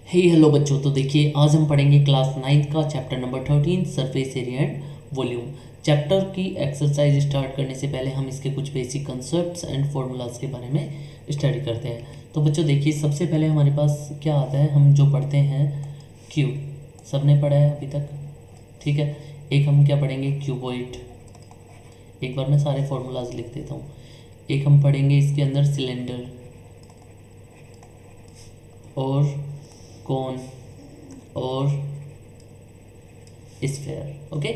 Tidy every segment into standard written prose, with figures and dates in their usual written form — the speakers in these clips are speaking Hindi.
हेलो बच्चों, तो देखिए आज हम पढ़ेंगे क्लास 9th का chapter number 13 surface area and volume. Chapter की एक्सरसाइज स्टार्ट करने से पहले हम इसके कुछ बेसिक कंसेप्ट्स एंड फॉर्मूलाज के बारे में स्टडी करते हैं। तो बच्चों देखिए, सबसे पहले हमारे पास क्या आता है, हम जो पढ़ते हैं क्यूब, सबने पढ़ा है अभी तक, ठीक है। एक हम क्या पढ़ेंगे, क्यूबॉइड। एक बार मैं सारे फॉर्मूलाज लिख देता हूँ। एक हम पढ़ेंगे इसके अंदर सिलेंडर और कौन और स्फेयर। ओके,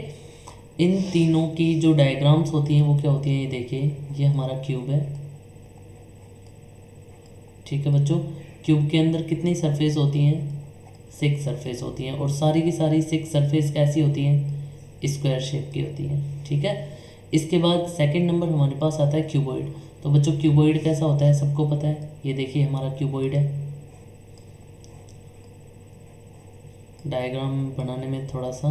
इन तीनों की जो डायग्राम्स होती हैं वो क्या होती हैं, ये देखिए, ये हमारा क्यूब है, ठीक है बच्चों। क्यूब के अंदर कितनी सरफेस होती हैं, 6 सरफेस होती हैं, और सारी की सारी 6 सरफेस कैसी होती हैं, स्क्वायर शेप की होती हैं, ठीक है। इसके बाद सेकंड नंबर हमारे पास आता है क्यूबॉइड। तो बच्चों क्यूबॉइड कैसा होता है, सबको पता है, ये देखिए हमारा क्यूबॉइड है। डायग्राम बनाने में थोड़ा सा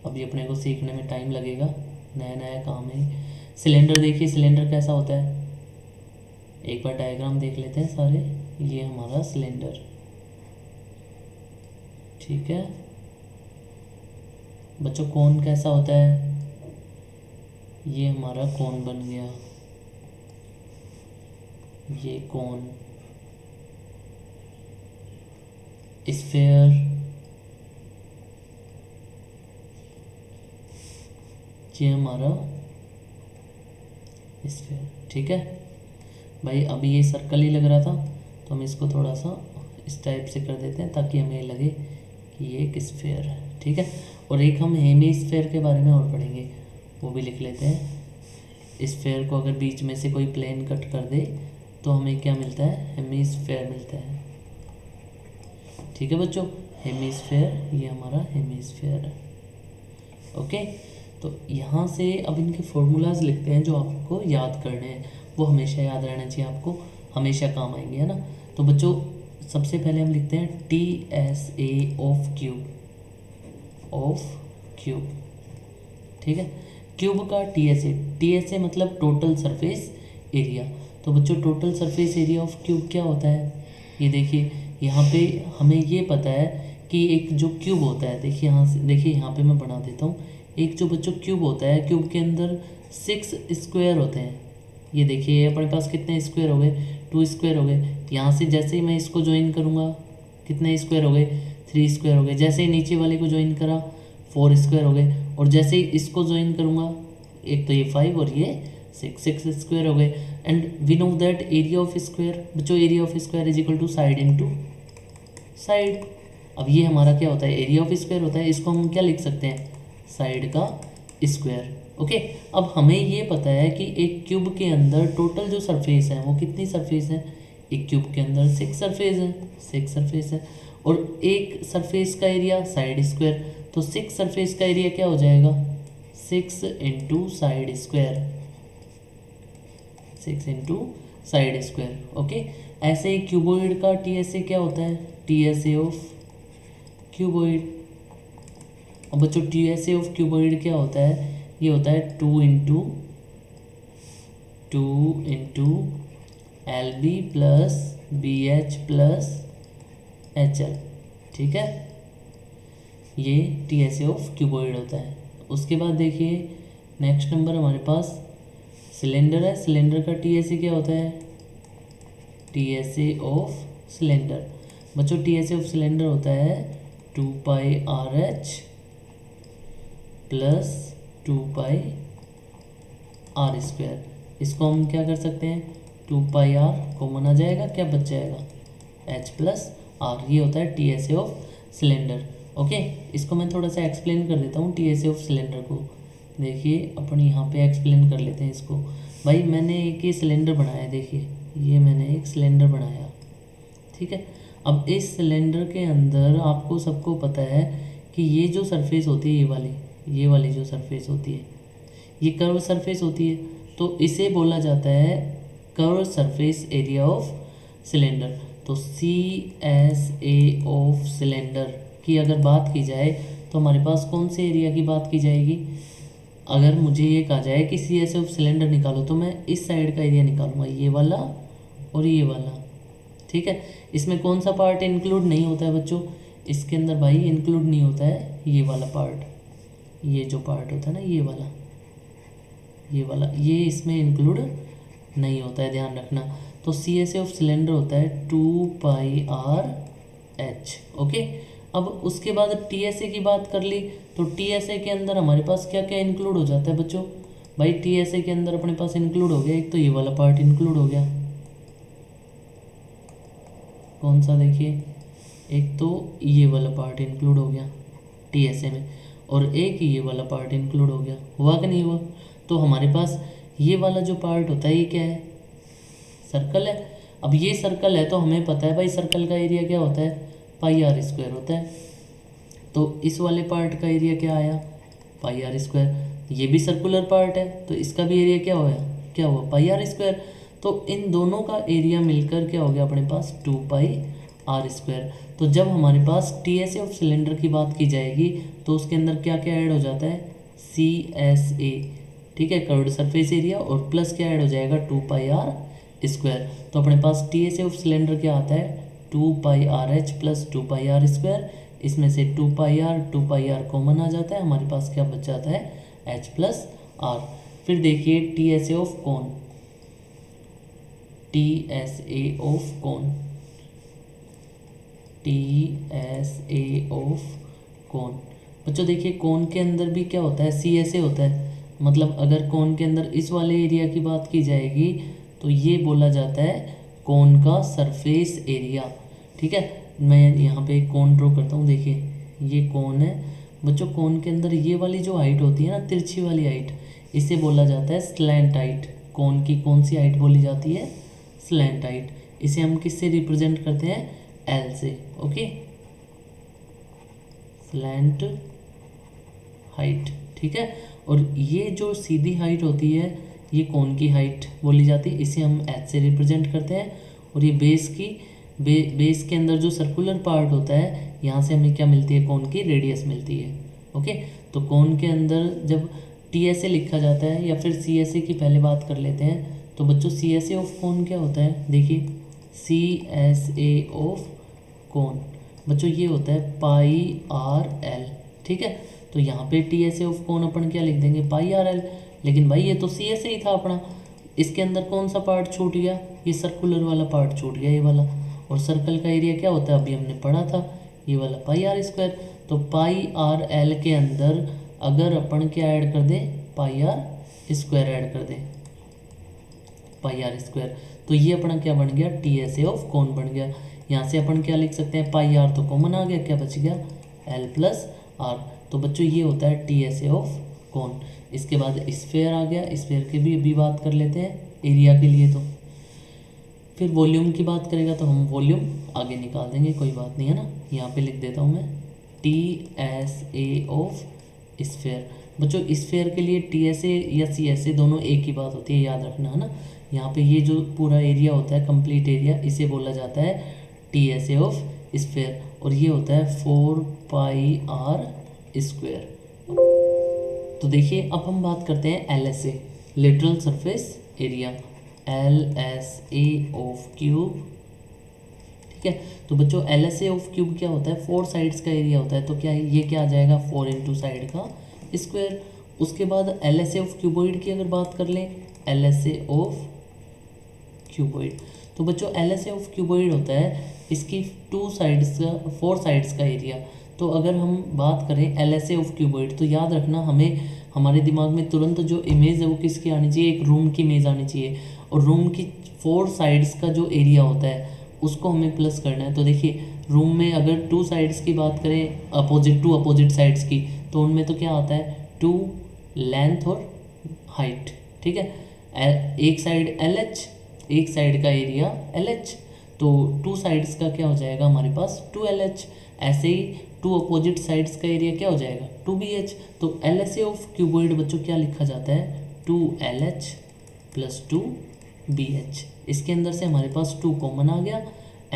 अभी अपने को सीखने में टाइम लगेगा, नया नया काम है। सिलेंडर देखिए, सिलेंडर कैसा होता है, एक बार डायग्राम देख लेते हैं सारे। ये हमारा सिलेंडर, ठीक है बच्चों। कोन कैसा होता है, ये हमारा कोन बन गया, ये कोन। स्फेयर, ये हमारा स्फेयर, ठीक है भाई। अभी ये सर्कल ही लग रहा था तो हम इसको थोड़ा सा इस टाइप से कर देते हैं ताकि हमें लगे कि ये एक स्फेयर है, ठीक है। और एक हम हेमीस्फेयर के बारे में और पढ़ेंगे, वो भी लिख लेते हैं। स्फेयर को अगर बीच में से कोई प्लेन कट कर दे तो हमें क्या मिलता है, हेमीस्फेयर मिलता है, ठीक है बच्चों। हेमीस्फेयर, ये हमारा हेमीस्फेयर है, ओके। तो यहाँ से अब इनके फॉर्मूलाज लिखते हैं जो आपको याद करने हैं, वो हमेशा याद रहना चाहिए, आपको हमेशा काम आएंगे, है ना। तो बच्चों सबसे पहले हम लिखते हैं TSA ऑफ क्यूब, ठीक है। क्यूब का TSA मतलब टोटल सरफेस एरिया। तो बच्चों total surface area of cube क्या होता है, ये देखिए यहाँ पे हमें ये पता है कि एक जो क्यूब होता है, देखिए यहाँ से, देखिए यहाँ पे मैं बना देता हूँ। एक जो बच्चों क्यूब होता है, क्यूब के अंदर 6 स्क्वायर होते हैं। ये देखिए अपने पास कितने स्क्वायर हो गए, 2 स्क्वायर हो गए। यहाँ से जैसे ही मैं इसको ज्वाइन करूँगा, कितने स्क्वायर हो गए, 3 स्क्वायर हो गए। जैसे ही नीचे वाले को ज्वाइन करा, 4 स्क्वायर हो गए। और जैसे ही इसको ज्वाइन करूँगा, एक तो ये 5 और ये 6 स्क्वायर हो गए। And we know that area of square, बच्चों area of square is equal to side into side. अब ये हमारा क्या होता है, एरिया ऑफ स्क्वायर होता है, इसको हम क्या लिख सकते हैं, साइड का स्क्वायर, ओके। अब हमें ये पता है कि एक क्यूब के अंदर टोटल जो सरफेस है वो कितनी सरफेस है, एक क्यूब के अंदर 6 सरफेस है। और एक सरफेस का एरिया साइड स्क्वायर, तो 6 सरफेस का एरिया क्या हो जाएगा, 6 into side square, 6 into side square, okay. ऐसे ही क्यूबॉइड का TSA क्या होता है, TSA ऑफ क्यूबॉइड। अब बच्चों TSA ऑफ क्यूबॉइड क्या होता है, ये होता है 2 into LB plus BH plus HL, ठीक है। ये TSA ऑफ क्यूबॉइड होता है। उसके बाद देखिए नेक्स्ट नंबर हमारे पास सिलेंडर है। सिलेंडर का TSA क्या होता है, TSA ऑफ सिलेंडर। बच्चों TSA ऑफ सिलेंडर होता है 2 पाई RH प्लस 2 पाई R स्क्वायर। इसको हम क्या कर सकते हैं, 2 पाई R कॉमन आ जाएगा, क्या बच जाएगा, H प्लस R। ये होता है TSA ऑफ सिलेंडर, ओके। इसको मैं थोड़ा सा एक्सप्लेन कर देता हूँ TSA ऑफ सिलेंडर को। देखिए अपन यहाँ पे एक्सप्लेन कर लेते हैं इसको। भाई मैंने एक ये सिलेंडर बनाया, देखिए ये मैंने एक सिलेंडर बनाया, ठीक है। अब इस सिलेंडर के अंदर आपको सबको पता है कि ये जो सरफेस होती है, ये वाली जो सरफेस होती है, ये कर्व सरफेस होती है। तो इसे बोला जाता है curve surface area of cylinder. तो CSA ऑफ सिलेंडर की अगर बात की जाए तो हमारे पास कौन से एरिया की बात की जाएगी। अगर मुझे ये कहा जाए कि CSA ऑफ सिलेंडर निकालो तो मैं इस साइड का एरिया निकालूंगा, ये वाला और ये वाला, ठीक है। इसमें कौन सा पार्ट इंक्लूड नहीं होता है बच्चों, इसके अंदर भाई इंक्लूड नहीं होता है ये वाला पार्ट, ये जो पार्ट होता है ना ये वाला ये इसमें इंक्लूड नहीं होता है, ध्यान रखना। तो C S A of cylinder होता है 2πr/h। ओके, अब उसके बाद टी एस ए की बात कर ली, तो टी एस ए के अंदर हमारे पास क्या क्या इंक्लूड हो जाता है बच्चों, भाई टी एस ए के अंदर अपने पास इंक्लूड हो गया, एक तो ये वाला पार्ट इंक्लूड हो गया, कौन सा देखिए, एक तो ये वाला पार्ट इंक्लूड हो गया टी एस ए में, और एक ये वाला पार्ट इंक्लूड हो गया, हुआ कि नहीं हुआ। तो हमारे पास ये वाला जो पार्ट होता है ये क्या है, सर्कल है। अब ये सर्कल है तो हमें पता है भाई सर्कल का एरिया क्या होता है, πr² होता है। तो इस वाले पार्ट का एरिया क्या आया, πr²। ये भी सर्कुलर पार्ट है तो इसका भी एरिया क्या हुआ πr²। तो इन दोनों का एरिया मिलकर क्या हो गया अपने पास 2πr²। तो जब हमारे पास T S A of cylinder की बात की जाएगी तो उसके अंदर क्या क्या ऐड हो जाता है, CSA, ठीक है, कर्व्ड सरफेस एरिया, और प्लस क्या ऐड हो जाएगा 2πr²। तो अपने पास T S A of cylinder क्या आता है 2πrh प्लस 2πr²। इसमें से 2πr कॉमन आ जाता है, हमारे पास क्या बच जाता है h प्लस r। फिर देखिए T S A of cone, TSA of cone बच्चों, देखिए कोन के अंदर भी क्या होता है, CSA होता है। मतलब अगर कोन के अंदर इस वाले एरिया की बात की जाएगी तो ये बोला जाता है कोन का सरफेस एरिया, ठीक है। मैं यहाँ पे एक कोन ड्रॉ करता हूँ, देखिए ये कोन है बच्चों। कोन के अंदर ये वाली जो हाइट होती है ना, तिरछी वाली हाइट, इसे बोला जाता है स्लैंट हाइट। कोन की कौन सी हाइट बोली जाती है, स्लैंट हाइट। इसे हम किससे रिप्रेजेंट करते हैं, L से। ओके, स्लैंट हाइट, ठीक है। और ये जो सीधी हाइट होती है ये कोन की हाइट बोली जाती है, इसे हम H से रिप्रेजेंट करते हैं। और ये बेस के अंदर जो सर्कुलर पार्ट होता है यहाँ से हमें क्या मिलती है, कोन की रेडियस मिलती है। ओके, तो कोन के अंदर जब TSA लिखा जाता है या फिर CSA की पहले बात कर लेते हैं, तो बच्चों CSA ऑफ कोन क्या होता है, देखिए CSA ऑफ कोन बच्चों ये होता है πrl, ठीक है। तो यहाँ पे TSA ऑफ कोन अपन क्या लिख देंगे πrl, लेकिन भाई ये तो CSA ही था अपना, इसके अंदर कौन सा पार्ट छूट गया, ये सर्कुलर वाला पार्ट छूट गया, ये वाला। और सर्कल का एरिया क्या होता है, अभी हमने पढ़ा था ये वाला πr²। तो πrl के अंदर अगर अपन क्या ऐड कर दें, πr² ऐड कर दें, πr², तो ये अपना क्या बन गया, TSA ऑफ कोन बन गया। यहाँ से अपन क्या लिख सकते हैं, πr तो कॉमन आ गया, क्या बच गया L प्लस r। तो बच्चों ये होता है TSA ऑफ कोन। इसके बाद स्फेयर आ गया, स्फेयर की भी अभी बात कर लेते हैं एरिया के लिए। तो फिर वॉल्यूम की बात करेगा तो हम वॉल्यूम आगे निकाल देंगे, कोई बात नहीं है ना। यहाँ पे लिख देता हूँ मैं TSA ऑफ स्फेयर। बच्चों स्फेयर के लिए TSA या CSA दोनों एक ही बात होती है, याद रखना है ना। यहाँ पे ये जो पूरा एरिया होता है, कंप्लीट एरिया, इसे बोला जाता है TSA ऑफ स्फेयर, और ये होता है 4πr²। तो देखिए अब हम बात करते हैं LSA, literal surface area, LSA of cube, ठीक है। तो बच्चों LSA ऑफ क्यूब क्या होता है, 4 साइड्स का एरिया होता है। तो क्या ये क्या आ जाएगा, 4 इंटू साइड का स्क्वायर। उसके बाद LSA ऑफ क्यूबॉइड की अगर बात कर लें, LSA ऑफ क्यूबॉइड, तो बच्चों LSA ऑफ क्यूबॉइड होता है इसकी 4 साइड्स का एरिया। तो अगर हम बात करें LSA ऑफ क्यूबॉइड, तो याद रखना हमें हमारे दिमाग में तुरंत जो इमेज है वो किसकी आनी चाहिए, एक रूम की इमेज आनी चाहिए। और रूम की 4 साइड्स का जो एरिया होता है उसको हमें प्लस करना है। तो देखिए रूम में अगर 2 साइड्स की बात करें, अपोजिट साइड्स की, तो उनमें तो क्या आता है 2 लेंथ और हाइट, ठीक है। एक साइड LH, एक साइड का एरिया LH, तो 2 साइड्स का क्या हो जाएगा हमारे पास 2LH। ऐसे ही 2 अपोजिट साइड्स का एरिया क्या हो जाएगा 2BH। तो LSA ऑफ क्यूबॉइड बच्चों क्या लिखा जाता है 2LH प्लस 2BH। इसके अंदर से हमारे पास 2 कॉमन आ गया,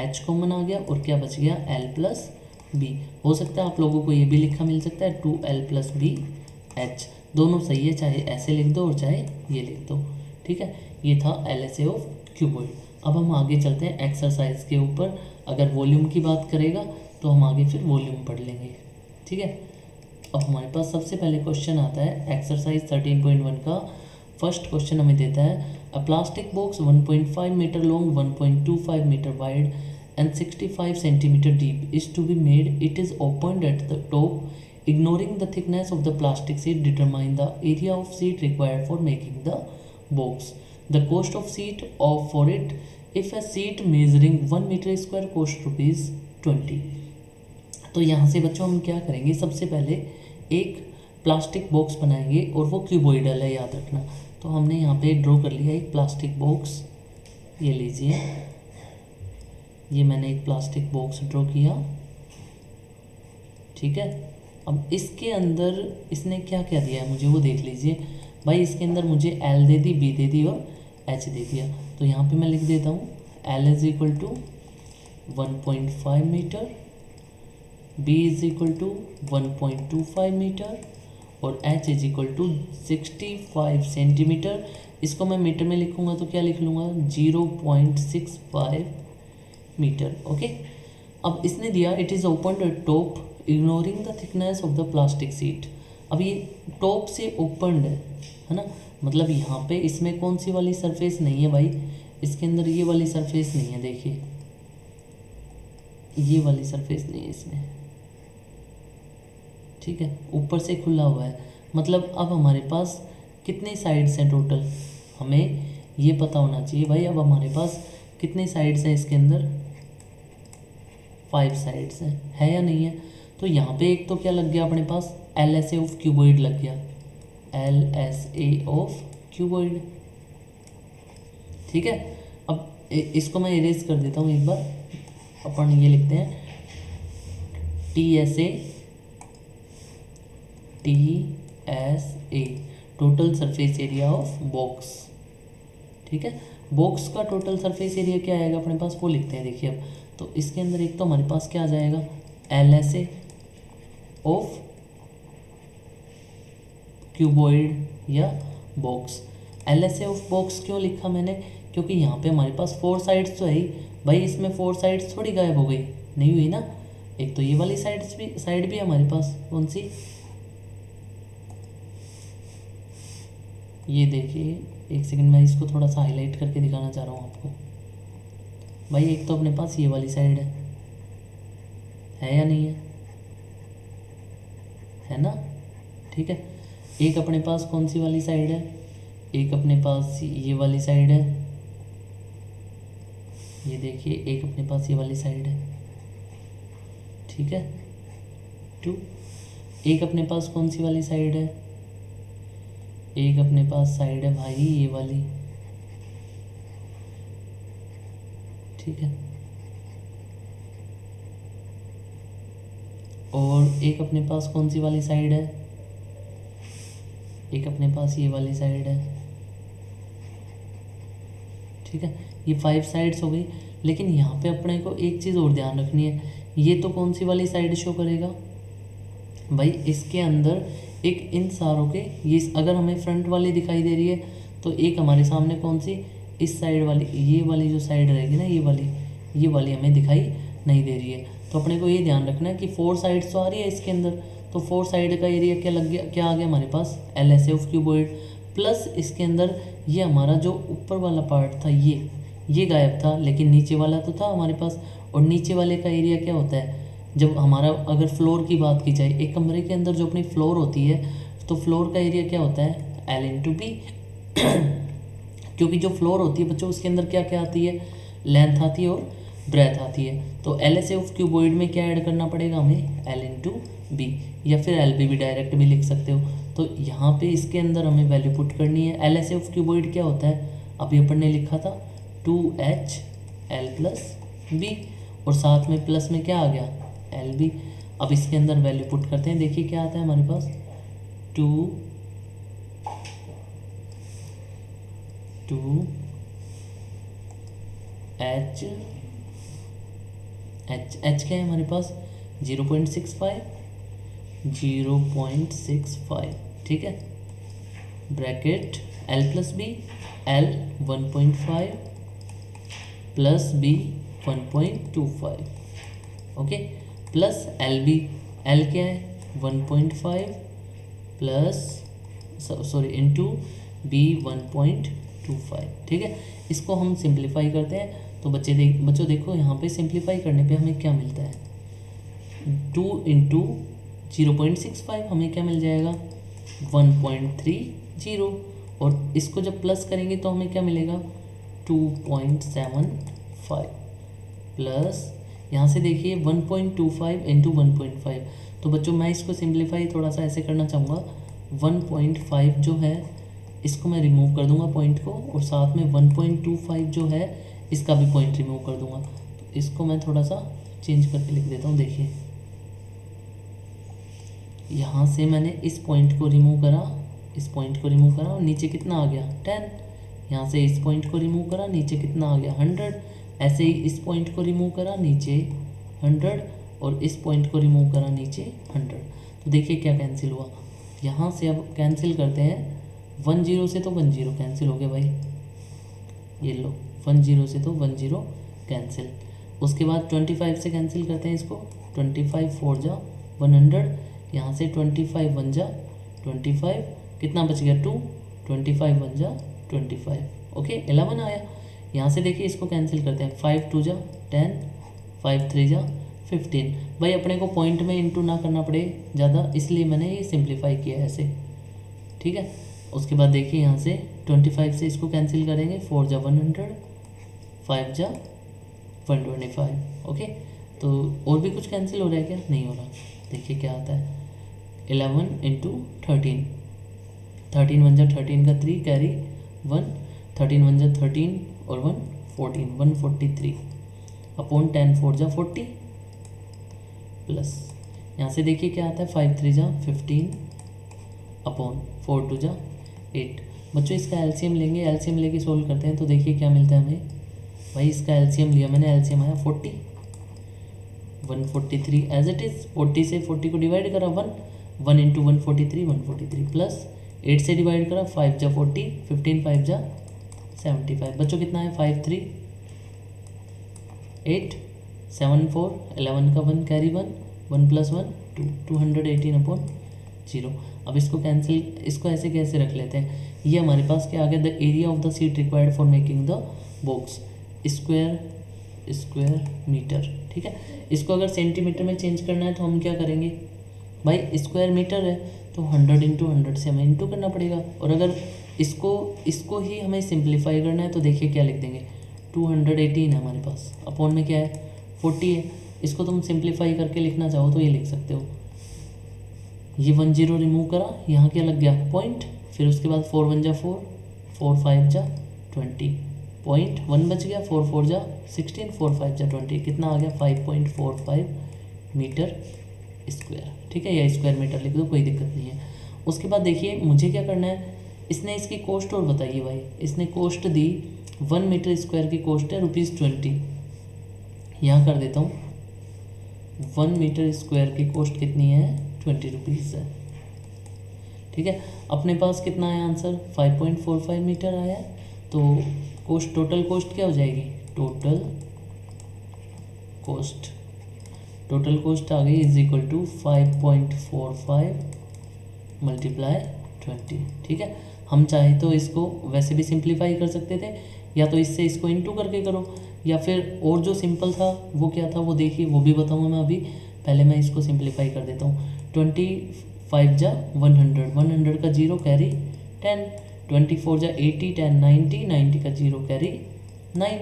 H कॉमन आ गया, और क्या बच गया L प्लस B। हो सकता है आप लोगों को ये भी लिखा मिल सकता है 2L प्लस BH, दोनों सही है, चाहे ऐसे लिख दो और चाहे ये लिख दो, ठीक है। ये था LSA ऑफ क्यूबॉइड। अब हम आगे चलते हैं एक्सरसाइज के ऊपर। अगर वॉल्यूम की बात करेगा तो हम आगे फिर वॉल्यूम पढ़ लेंगे, ठीक है। अब हमारे पास सबसे पहले क्वेश्चन आता है एक्सरसाइज 13.1 का। फर्स्ट क्वेश्चन हमें देता है a plastic box 1.5 metre long, 1.25 metre wide and 65 centimetre deep is to be made. It is opened at the top ignoring the thickness of the plastic sheet. Determine the area of sheet required for making the box. The cost of sheet of for it, if a sheet measuring 1 meter square cost rupees 20. तो यहाँ से बच्चों हम क्या करेंगे, सबसे पहले एक प्लास्टिक बॉक्स बनाएंगे और वो क्यूबॉइडल है, याद रखना। तो हमने यहाँ पे ड्रॉ कर लिया एक प्लास्टिक बॉक्स, ये लीजिए, ये मैंने एक प्लास्टिक बॉक्स ड्रॉ किया, ठीक है। अब इसके अंदर इसने क्या क्या दिया है मुझे वो देख लीजिए भाई। इसके अंदर मुझे एल दे दी, बी दे दी और एच दे दिया। तो यहाँ पे मैं लिख देता हूँ L is equal to 1.5 metre, B is equal to 1.25 metre और H is equal to 65 centimetre. इसको मैं मीटर में लिखूँगा तो क्या लिख लूँगा 0.65 मीटर, ओके। अब इसने दिया it is open at top ignoring the thickness of the plastic sheet. अब ये टॉप से ओपनड है ना, मतलब यहाँ पे इसमें कौन सी वाली सरफेस नहीं है भाई, इसके अंदर ये वाली सरफेस नहीं है, देखिए ये वाली सरफेस नहीं है इसमें, ठीक है, ऊपर से खुला हुआ है। मतलब अब हमारे पास कितने साइड्स हैं टोटल, हमें ये पता होना चाहिए भाई। अब हमारे पास कितने साइड्स हैं इसके अंदर, 5 साइड्स हैं, है या नहीं है। तो यहाँ पे एक तो क्या लग गया अपने पास L S A of cuboid लग गया, L S A of cuboid, ठीक है। अब इसको मैं इरेज कर देता हूँ एक बार, अपन ये लिखते हैं T S A total surface area of box, ठीक है। बॉक्स का टोटल सरफेस एरिया क्या आएगा अपने पास वो लिखते हैं, देखिए। अब तो इसके अंदर एक तो हमारे पास क्या आ जाएगा L S A of cuboid या box. L S A of box क्यों लिखा मैंने, क्योंकि यहाँ पे हमारे पास 4 साइड्स तो है ही भाई, इसमें 4 साइड्स थोड़ी गायब हो गई, नहीं हुई ना। एक तो ये वाली साइड भी हमारे पास, कौन सी, ये देखिए, एक सेकंड मैं इसको थोड़ा सा हाईलाइट करके दिखाना चाह रहा हूँ आपको भाई। एक तो अपने पास ये वाली साइड है या नहीं है ना, ठीक है। एक अपने पास कौन सी वाली साइड है, एक अपने पास ये वाली साइड है, ये देखिए एक अपने पास ये वाली साइड है, ठीक है। 2 एक अपने पास कौन सी वाली साइड है, एक अपने पास साइड है भाई ये वाली, ठीक है। और एक अपने पास कौन सी वाली साइड है, एक अपने पास ये वाली साइड है, ठीक है। ये 5 साइड्स हो गई। लेकिन यहाँ पे अपने को एक चीज़ और ध्यान रखनी है, ये तो कौन सी वाली साइड शो करेगा भाई, इसके अंदर एक इन सारों के ये अगर हमें फ्रंट वाली दिखाई दे रही है तो एक हमारे सामने कौन सी, इस साइड वाली, ये वाली जो साइड रहेगी ना, ये वाली हमें दिखाई नहीं दे रही है। तो अपने को ये ध्यान रखना है कि 4 साइड्स तो आ रही है इसके अंदर, तो 4 साइड का एरिया क्या लग गया, क्या आ गया हमारे पास L S A of cuboid, plus इसके अंदर ये हमारा जो ऊपर वाला पार्ट था ये गायब था, लेकिन नीचे वाला तो था हमारे पास। और नीचे वाले का एरिया क्या होता है, जब हमारा अगर फ्लोर की बात की जाए, एक कमरे के अंदर जो अपनी फ्लोर होती है तो फ्लोर का एरिया क्या होता है एल इंटू बी क्योंकि जो फ्लोर होती है बच्चों उसके अंदर क्या क्या आती है, लेंथ आती है और ब्रेथ आती है। तो L S A of cuboid में क्या ऐड करना पड़ेगा हमें, एल इंटू बी, या फिर एल बी भी डायरेक्ट भी लिख सकते हो। तो यहाँ पे इसके अंदर हमें वैल्यू पुट करनी है। L S A of cuboid क्या होता है, अभी अपन ने लिखा था 2H L प्लस बी, और साथ में प्लस में क्या आ गया एल बी। अब इसके अंदर वैल्यू पुट करते हैं, देखिए क्या आता है हमारे पास 2H H क्या है हमारे पास 0.65, ठीक है, bracket L plus B, L 1.5 plus B 1.25, okay, plus L B, L क्या है 1.5 प्लस सॉरी इंटू बी 1.25, ठीक है। इसको हम सिंप्लीफाई करते हैं तो बच्चों देखो यहाँ पे सिंप्लीफाई करने पे हमें क्या मिलता है, 2 इंटू 0.65 हमें क्या मिल जाएगा 1.30, और इसको जब प्लस करेंगे तो हमें क्या मिलेगा 2.75 प्लस यहाँ से देखिए 1.25 इंटू 1.5। तो बच्चों मैं इसको सिंप्लीफाई थोड़ा सा ऐसे करना चाहूँगा, 1.5 जो है इसको मैं रिमूव कर दूंगा पॉइंट को, और साथ में 1.25 जो है इसका भी पॉइंट रिमूव कर दूंगा। तो इसको मैं थोड़ा सा चेंज करके लिख देता हूँ। देखिए यहाँ से मैंने इस पॉइंट को रिमूव करा, इस पॉइंट को रिमूव करा, और नीचे कितना आ गया 10। यहाँ से इस पॉइंट को रिमूव करा, नीचे कितना आ गया 100। ऐसे ही इस पॉइंट को रिमूव करा, नीचे 100, और इस पॉइंट को रिमूव करा, नीचे 100। तो देखिए क्या कैंसिल हुआ, यहाँ से अब कैंसिल करते हैं 10 से, तो 10 कैंसिल हो गया भाई, ये लो 10 से तो 10 कैंसिल। उसके बाद 25 से कैंसिल करते हैं इसको, 25 4 जा 100, यहाँ से 25 1 जा 25, कितना बच गया 2, 25 1 जा 25, ओके 11 आया। यहाँ से देखिए इसको कैंसिल करते हैं, 5 2 जा 10, 5 3 जा 15। भाई अपने को पॉइंट में इंटू ना करना पड़े ज़्यादा, इसलिए मैंने ये सिंप्लीफाई किया है ऐसे, ठीक है। उसके बाद देखिए यहाँ से 25 से इसको कैंसिल करेंगे, 4 जा 100, 5 जा 125, ओके। तो और भी कुछ कैंसिल हो रहा है क्या, नहीं हो रहा। देखिए क्या आता है 11 इंटू 13, 13 1 जा 13 का 3 कैरी 1, 13 1 जा 13 और 1 14, 143 अपॉन 10 4 जा 40 प्लस यहाँ से देखिए क्या आता है 5 3 जा 15 अपॉन 4 2 जा 8। बच्चों इसका एलसीएम लेंगे, एलसीएम लेके सोल्व करते हैं तो देखिए क्या मिलता है हमें। भाई इसका एलसीएम लिया मैंने, एलसीएम आया 40, 143 एज इट इज़। 40 से 40 को डिवाइड करा 1 इंटू 143 143 प्लस 8 से डिवाइड करा 5 जा 40, 15 5 जा 75। बच्चों कितना है 5 3 8 7 4 11 का 1 कैरी 1 प्लस 1 2, 218 अपॉन 0। अब इसको कैंसिल, इसको ऐसे कैसे रख लेते हैं, ये हमारे पास क्या आ गया, the area of the sheet required for making the box square metre, ठीक है। इसको अगर सेंटीमीटर में चेंज करना है तो हम क्या करेंगे, भाई स्क्वायर मीटर है तो 100 इंटू 100 से हमें इंटू करना पड़ेगा। और अगर इसको ही हमें सिंप्लीफाई करना है तो देखिए क्या लिख देंगे, 218 है हमारे पास, अपॉन में क्या है 40 है। इसको तुम सिंप्लीफाई करके लिखना चाहो तो ये लिख सकते हो, ये 10 रिमूव करा, यहाँ क्या लग गया पॉइंट, फिर उसके बाद 4 1 जा 4, 4 5 जा 20, पॉइंट 1 बच गया, 4 4 जा 16, 4 5 जा 20, कितना आ गया 5.45 मीटर स्क्वायर, ठीक है। या स्क्वायर मीटर लिख दो, कोई दिक्कत नहीं है। उसके बाद देखिए मुझे क्या करना है, इसने इसकी कॉस्ट और बताइए भाई, इसने कॉस्ट दी 1 मीटर स्क्वायर की कॉस्ट है ₹20, यहाँ कर देता हूँ 1 मीटर स्क्वायर की कॉस्ट कितनी है 20 रुपीज़ है, ठीक है। अपने पास कितना है आंसर 5.45 मीटर आया, तो कॉस्ट टोटल कॉस्ट क्या हो जाएगी, टोटल कॉस्ट आ गई इज इक्वल टू 5.45 मल्टीप्लाई 20, ठीक है। हम चाहे तो इसको वैसे भी सिंप्लीफाई कर सकते थे, या तो इससे इसको इनटू करके करो, या फिर और जो सिंपल था वो क्या था वो देखिए, वो भी बताऊंगा मैं अभी। पहले मैं इसको सिंप्लीफाई कर देता हूँ, 25 जा 100, 100 का 0 कैरी 10, 24 जा 80, 10 90, 90 का 0 कैरी 9।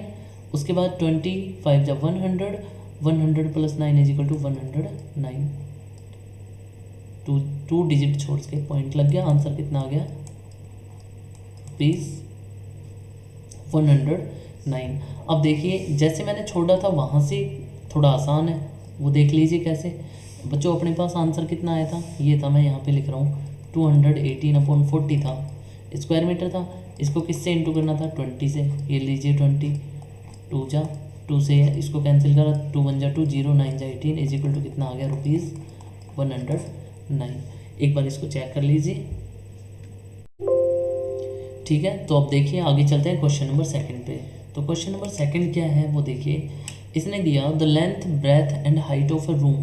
उसके बाद 25 जा 100, 100 plus 9 is equal to 109, two digit छोड़ के पॉइंट लग गया, आंसर कितना आ गया ₹109। अब देखिए जैसे मैंने छोड़ा था वहाँ से थोड़ा आसान है, वो देख लीजिए कैसे। बच्चों अपने पास आंसर कितना आया था, ये था, मैं यहाँ पे लिख रहा हूँ 218/40 था, स्क्वायर मीटर था। इसको किससे इंटू करना था 20 से, ये लीजिए 20, 2 जा 2 से इसको कैंसिल करा, 2 1 जा 2, 0 9 जा 18 इज इक्वल टू कितना आ गया ₹109। एक बार इसको चेक कर लीजिए, ठीक है। तो अब देखिए आगे चलते हैं क्वेश्चन नंबर 2 पे। तो क्वेश्चन नंबर सेकंड क्या है वो देखिए, इसने दिया the length breadth and height of a room.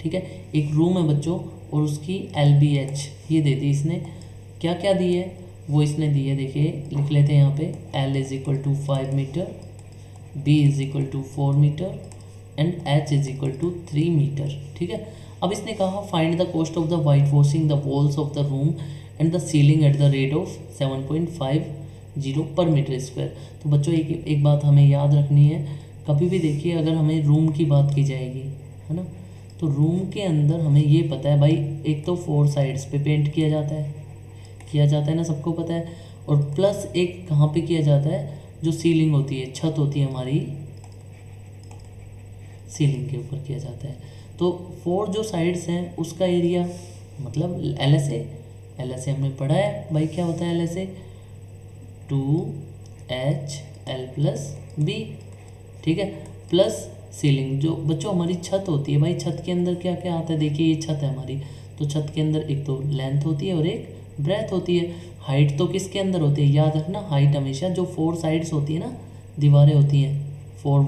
ठीक है, एक रूम है बच्चों और उसकी LBH ये दे दी इसने। क्या क्या दी है वो इसने दी है, देखिए लिख लेते हैं यहाँ पे L is equal to 5 metre, B is equal to 4 metre and H is equal to 3 metre. ठीक है, अब इसने कहा find the cost of the white washing the walls of the room and the ceiling at the rate of 7.50 per metre square. तो बच्चों एक बात हमें याद रखनी है, कभी भी देखिए अगर हमें रूम की बात की जाएगी है ना, तो रूम के अंदर हमें ये पता है भाई, एक तो 4 साइड्स पे पेंट किया जाता है ना, सबको पता है। और प्लस एक कहाँ पे किया जाता है, जो सीलिंग होती है, छत होती है हमारी, सीलिंग के ऊपर किया जाता है। तो 4 जो साइड्स हैं उसका एरिया मतलब LSA हमने पढ़ा है भाई, क्या होता है LSA 2HL प्लस B। ठीक है, प्लस सीलिंग जो बच्चों हमारी छत होती है भाई, छत के अंदर क्या क्या आता है, देखिए ये छत है हमारी, तो छत के अंदर एक तो लेंथ होती है और एक ब्रेथ होती है। हाइट तो किसके अंदर होती है, याद रखना हाइट हमेशा जो 4 साइड्स होती है ना, दीवारें होती हैं, 4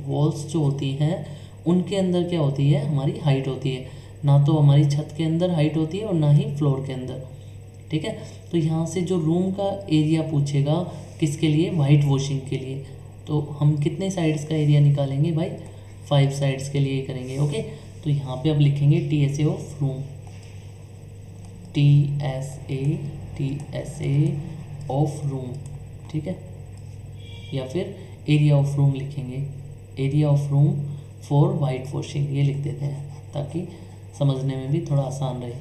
वॉल्स जो होती हैं उनके अंदर क्या होती है, हमारी हाइट होती है। ना तो हमारी छत के अंदर हाइट होती है और ना ही फ्लोर के अंदर। ठीक है, तो यहाँ से जो रूम का एरिया पूछेगा किसके लिए, वाइट वॉशिंग के लिए, तो हम कितने साइड्स का एरिया निकालेंगे भाई, 5 साइड्स के लिए करेंगे। ओके, तो यहाँ पे अब लिखेंगे TSA of room, TSA of room. ठीक है, या फिर एरिया ऑफ रूम लिखेंगे, area of room for white washing, ये लिख देते हैं ताकि समझने में भी थोड़ा आसान रहे।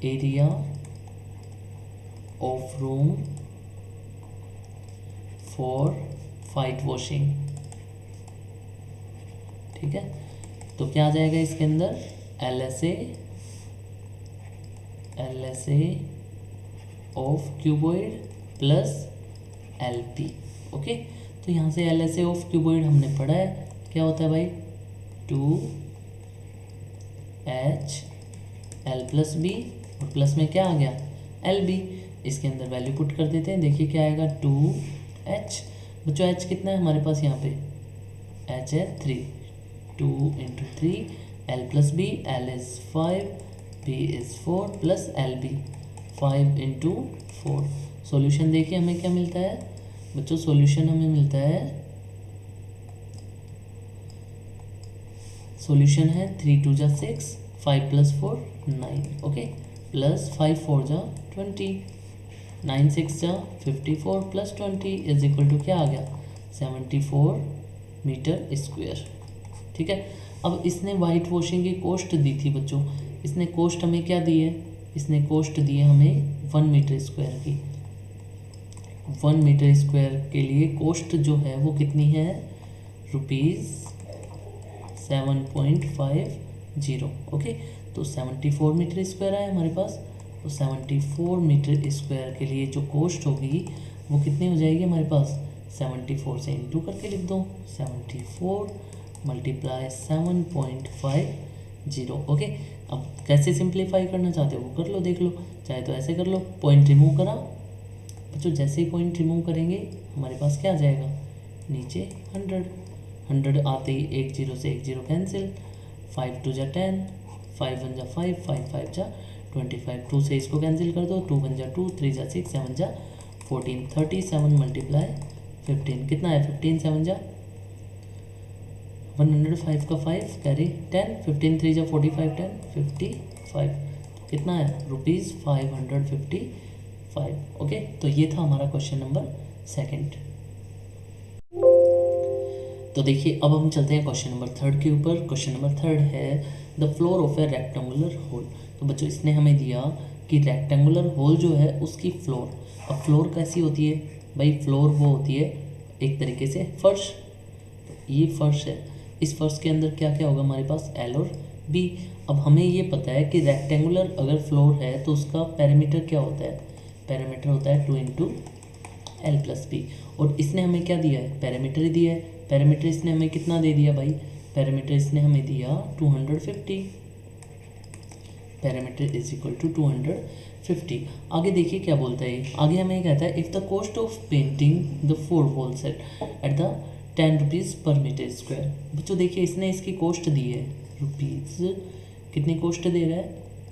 Area of room for white washing. ठीक है, तो क्या आ जाएगा इसके अंदर, LSA of cuboid plus LP। Okay, तो यहाँ से LSA ऑफ क्यूबॉइड हमने पढ़ा है, क्या होता है भाई 2HL प्लस B और प्लस में क्या आ गया LB। इसके अंदर वैल्यू पुट कर देते हैं, देखिए क्या आएगा 2H। बच्चों H कितना है हमारे पास यहाँ पे, H है 3, 2 × 3 L plus B, L is 5, B is 4 plus LB 5 × 4। Solution देखिए हमें क्या मिलता है बच्चों, सॉल्यूशन हमें मिलता है, सॉल्यूशन है 3 2 जा 6, 5 + 4 9। ओके, प्लस 5 4 जा 20, 9 6 जा 54 प्लस 20 इज इक्वल टू क्या आ गया 74 मीटर स्क्वायर। ठीक है, अब इसने वाइट वॉशिंग की कॉस्ट दी थी बच्चों, इसने कॉस्ट हमें क्या दी है, इसने कॉस्ट दी है हमें 1 मीटर स्क्वायर की। 1 मीटर स्क्वायर के लिए कॉस्ट जो है वो कितनी है, ₹7.50। ओके, तो 74 मीटर स्क्वायर है हमारे पास, तो 74 मीटर स्क्वायर के लिए जो कॉस्ट होगी वो कितनी हो जाएगी हमारे पास, 74 से इंटू करके लिख दो, 74 × 7.50। ओके, अब कैसे सिंप्लीफाई करना चाहते हो वो कर लो, देख लो, चाहे तो ऐसे कर लो, पॉइंट रिमूव करा बच्चों, जैसे ही पॉइंट रिमूव करेंगे हमारे पास क्या आ जाएगा, नीचे 100 आते ही 1 0 से 1 0 कैंसिल, 5 2 जा 10, 5 1 जा 5, 5 5 जा 25, 2 से इसको कैंसिल कर दो, 2 1 जा 2, 3 जा 6, 7 जा 14, 37 × 15 कितना है, 15 7 जा 105 का 5 कैरी 10, 15 3 जा 45 10 55 कितना है ₹555। ओके, तो ये था हमारा क्वेश्चन नंबर सेकंड। तो देखिए अब हम चलते हैं क्वेश्चन नंबर थर्ड के ऊपर। क्वेश्चन नंबर थर्ड है the floor of a rectangular hall. तो बच्चों इसने हमें दिया कि रेक्टेंगुलर होल जो है उसकी फ्लोर, अब फ्लोर कैसी होती है भाई, फ्लोर वो होती है एक तरीके से फर्श, तो ये फर्श है, इस फर्श के अंदर क्या क्या होगा हमारे पास L और B। अब हमें ये पता है कि रेक्टेंगुलर अगर फ्लोर है तो उसका पैरामीटर क्या होता है, पैरामीटर होता है 2 × L + B। और इसने हमें क्या दिया है, पैरामीटर ही दिया है, पैरामीटर इसने हमें कितना दे दिया भाई, पैरामीटर इसने हमें दिया 250। Parameter is equal to 250। आगे देखिए क्या बोलता है, आगे हमें कहता है if the cost of painting the 4 wall set at the 10 rupees पर मीटर स्क्वायर। बच्चों देखिए इसने इसकी कॉस्ट दी है रुपीज़, कितनी कॉस्ट दे रहा है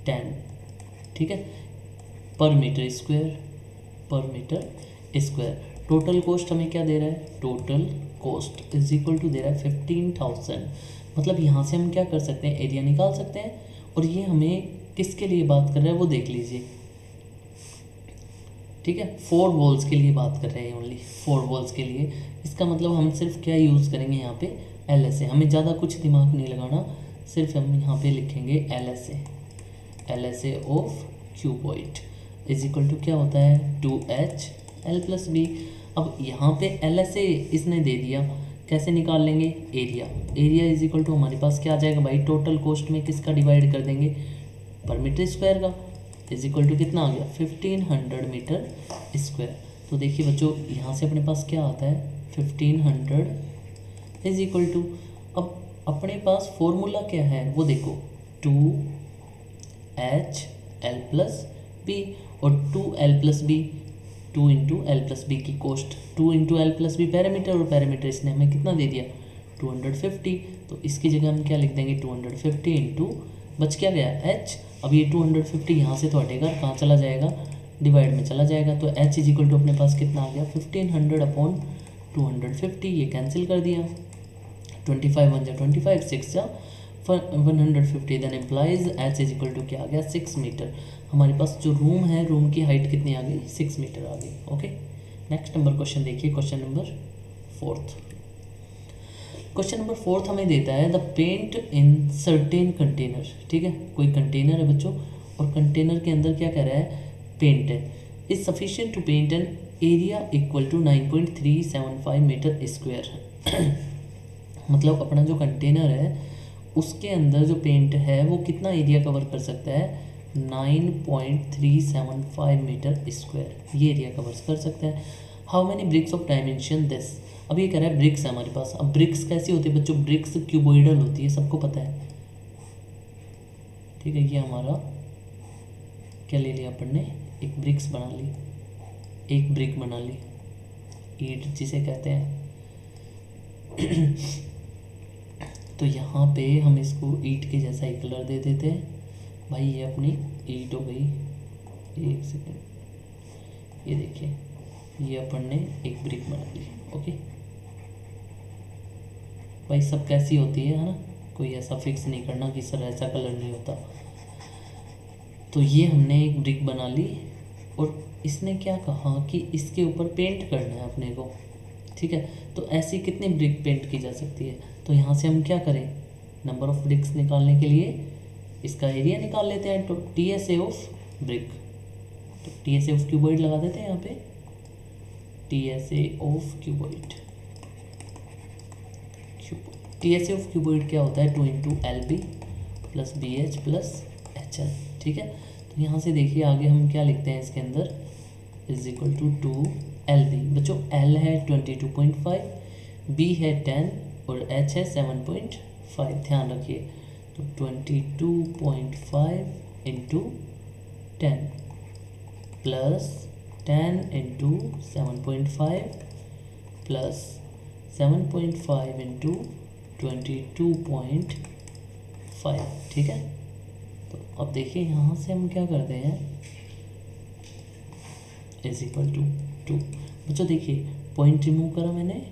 10, ठीक है, पर मीटर स्क्वायर, पर मीटर स्क्वायर। टोटल कॉस्ट हमें क्या दे रहा है, total cost is equal to दे रहा है 15,000। मतलब यहाँ से हम क्या कर सकते हैं, एरिया निकाल सकते हैं। और ये हमें किसके लिए बात कर रहा है वो देख लीजिए, ठीक है, 4 वॉल्स के लिए बात कर रहे हैं, ओनली 4 वॉल्स के लिए। इसका मतलब हम सिर्फ क्या यूज़ करेंगे यहाँ पे LSA, हमें ज़्यादा कुछ दिमाग नहीं लगाना, सिर्फ हम यहाँ पे लिखेंगे LSA of cuboid is equal to क्या होता है 2HL+B। अब यहाँ पे LSA इसने दे दिया, कैसे निकाल लेंगे, एरिया इज इक्वल टू हमारे पास क्या आ जाएगा भाई, टोटल कॉस्ट में किसका डिवाइड कर देंगे, पर मीटर स्क्वायर का, इज इक्वल टू कितना आ गया 1500 मीटर स्क्वायर। तो देखिए बच्चों यहाँ से अपने पास क्या आता है 1500 इज इक्वल टू, अब अपने पास फॉर्मूला क्या है वो देखो 2HL+B, और 2L+B, 2 इंटू L+B की कॉस्ट, 2 इंटू L+B पैरामीटर, और पैरामीटर इसने हमें कितना दे दिया 250। तो इसकी जगह हम क्या लिख देंगे 250 इंटू, बच क्या गया H। अब ये 250 यहाँ से तो हटेगा, कहाँ चला जाएगा, डिवाइड में चला जाएगा। तो H इज इक्वल टू अपने पास कितना आ गया 1500 अपॉन 250, ये कैंसिल कर दिया, 25 1 जा 25, 6 जा 150, then implies H is equal to क्या आ गया 6 मीटर। हमारे पास जो रूम है, रूम की हाइट कितनी आ गई 6 मीटर आ गई। ओके, नेक्स्ट नंबर क्वेश्चन देखिए, क्वेश्चन नंबर 4। क्वेश्चन नंबर 4 हमें देता है the paint in certain container, ठीक है, कोई कंटेनर है बच्चों, और कंटेनर के अंदर क्या कह रहा है पेंट है, is sufficient to paint an area equal to 9.375 metre square. मतलब अपना जो कंटेनर है उसके अंदर जो पेंट है वो कितना एरिया कवर कर सकता है 9.375 मीटर स्क्वायर, ये एरिया कवर कर सकता है। How many bricks of dimension this, अब ये कह रहा है ब्रिक्स है हमारे पास। अब ब्रिक्स कैसी होती है बच्चों, ब्रिक्स क्यूबॉइडल होती है, सबको पता है, ठीक है। ये हमारा क्या ले लिया अपन ने, एक ब्रिक्स बना ली, एक ब्रिक बना ली, ईंट जिसे कहते हैं। तो यहाँ पे हम इसको ईंट के जैसा ही कलर दे देते हैं भाई, ये अपनी ईंट हो गई। एक सेकेंड, ये देखिए, ये अपन ने एक ब्रिक बना ली। ओके भाई, सब कैसी होती है ना, कोई ऐसा फिक्स नहीं करना कि सर ऐसा कलर नहीं होता। तो ये हमने एक ब्रिक बना ली, और इसने क्या कहा कि इसके ऊपर पेंट करना है अपने को, ठीक है। तो ऐसी कितनी ब्रिक पेंट की जा सकती है, तो यहाँ से हम क्या करें, नंबर ऑफ ब्रिक्स निकालने के लिए इसका एरिया निकाल लेते हैं। तो TSA ऑफ ब्रिक, तो TSA ऑफ क्यूबॉइड लगा देते हैं यहाँ पे, TSA of cuboid, TSA of cuboid क्या होता है 2 into LB plus BH plus HL, ठीक है। तो यहाँ से देखिए आगे हम क्या लिखते हैं इसके अंदर, इज इक्वल टू 2LB। बच्चों L है 22.5, B है 10 और H है 7.5, ध्यान रखिए। तो 22.5 into 10 plus 10 into 7.5 plus 7.5 into 22.5, ठीक है। तो अब देखिए यहाँ से हम क्या करते हैं, इज इक्वल टू 2। बच्चों देखिए पॉइंट रिमूव करा मैंने,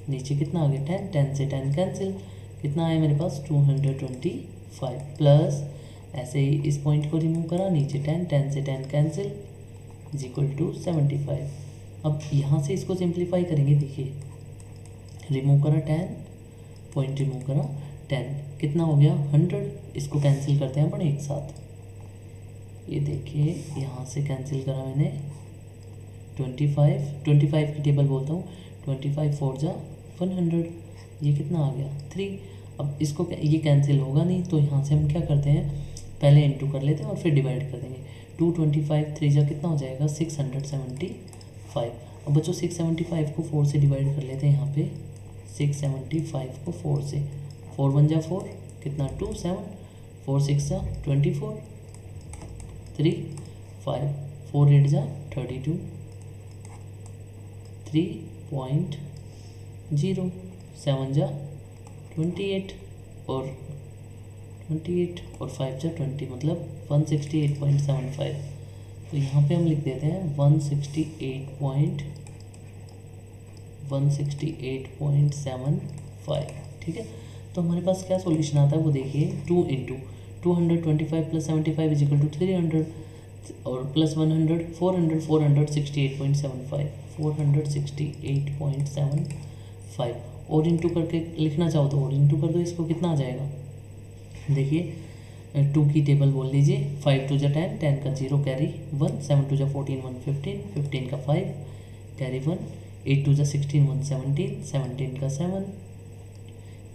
नीचे कितना आ गया 10, 10 से 10 कैंसिल, कितना आया मेरे पास 225, प्लस ऐसे ही इस पॉइंट को रिमूव करा, नीचे 10, 10 से 10 कैंसिल, इज इक्वल टू 75। अब यहाँ से इसको सिंप्लीफाई करेंगे, देखिए रिमूव करा 10, पॉइंट रिमूव करा 10, कितना हो गया 100, इसको कैंसिल करते हैं अपन एक साथ। ये देखिए यहाँ से कैंसिल करा मैंने 25 की टेबल बोलता हूँ, 25 4 जा 100, ये कितना आ गया 3। अब इसको ये कैंसिल होगा नहीं, तो यहाँ से हम क्या करते हैं, पहले इंटू कर लेते हैं और फिर डिवाइड कर देंगे। 225 3 जा कितना हो जाएगा 675। अब बच्चों 675 को 4 से डिवाइड कर लेते हैं यहाँ पे, 675 को 4 से, 4 1 जा 4, कितना 2 7, 4 6 जा 24, 3 5 4 8 जा 32 3.0 7 जा 28 और 5 जा 20 मतलब 168.75। तो यहाँ पे हम लिख देते हैं 168.75। ठीक है, तो हमारे पास क्या सॉल्यूशन आता है वो देखिए। 2 into 225 plus 75 is equal to 300 और प्लस 100 400 468.75 468.75 और इंटू करके लिखना चाहो तो और इंटू कर दो इसको, कितना आ जाएगा देखिए। 2 की टेबल बोल लीजिए। 5 2 जा 10 10 का 0 कैरी 1 7 2 जा 14 1 15 15 का 5 कैरी 1 8 2 जा 16 1 17 17 का 7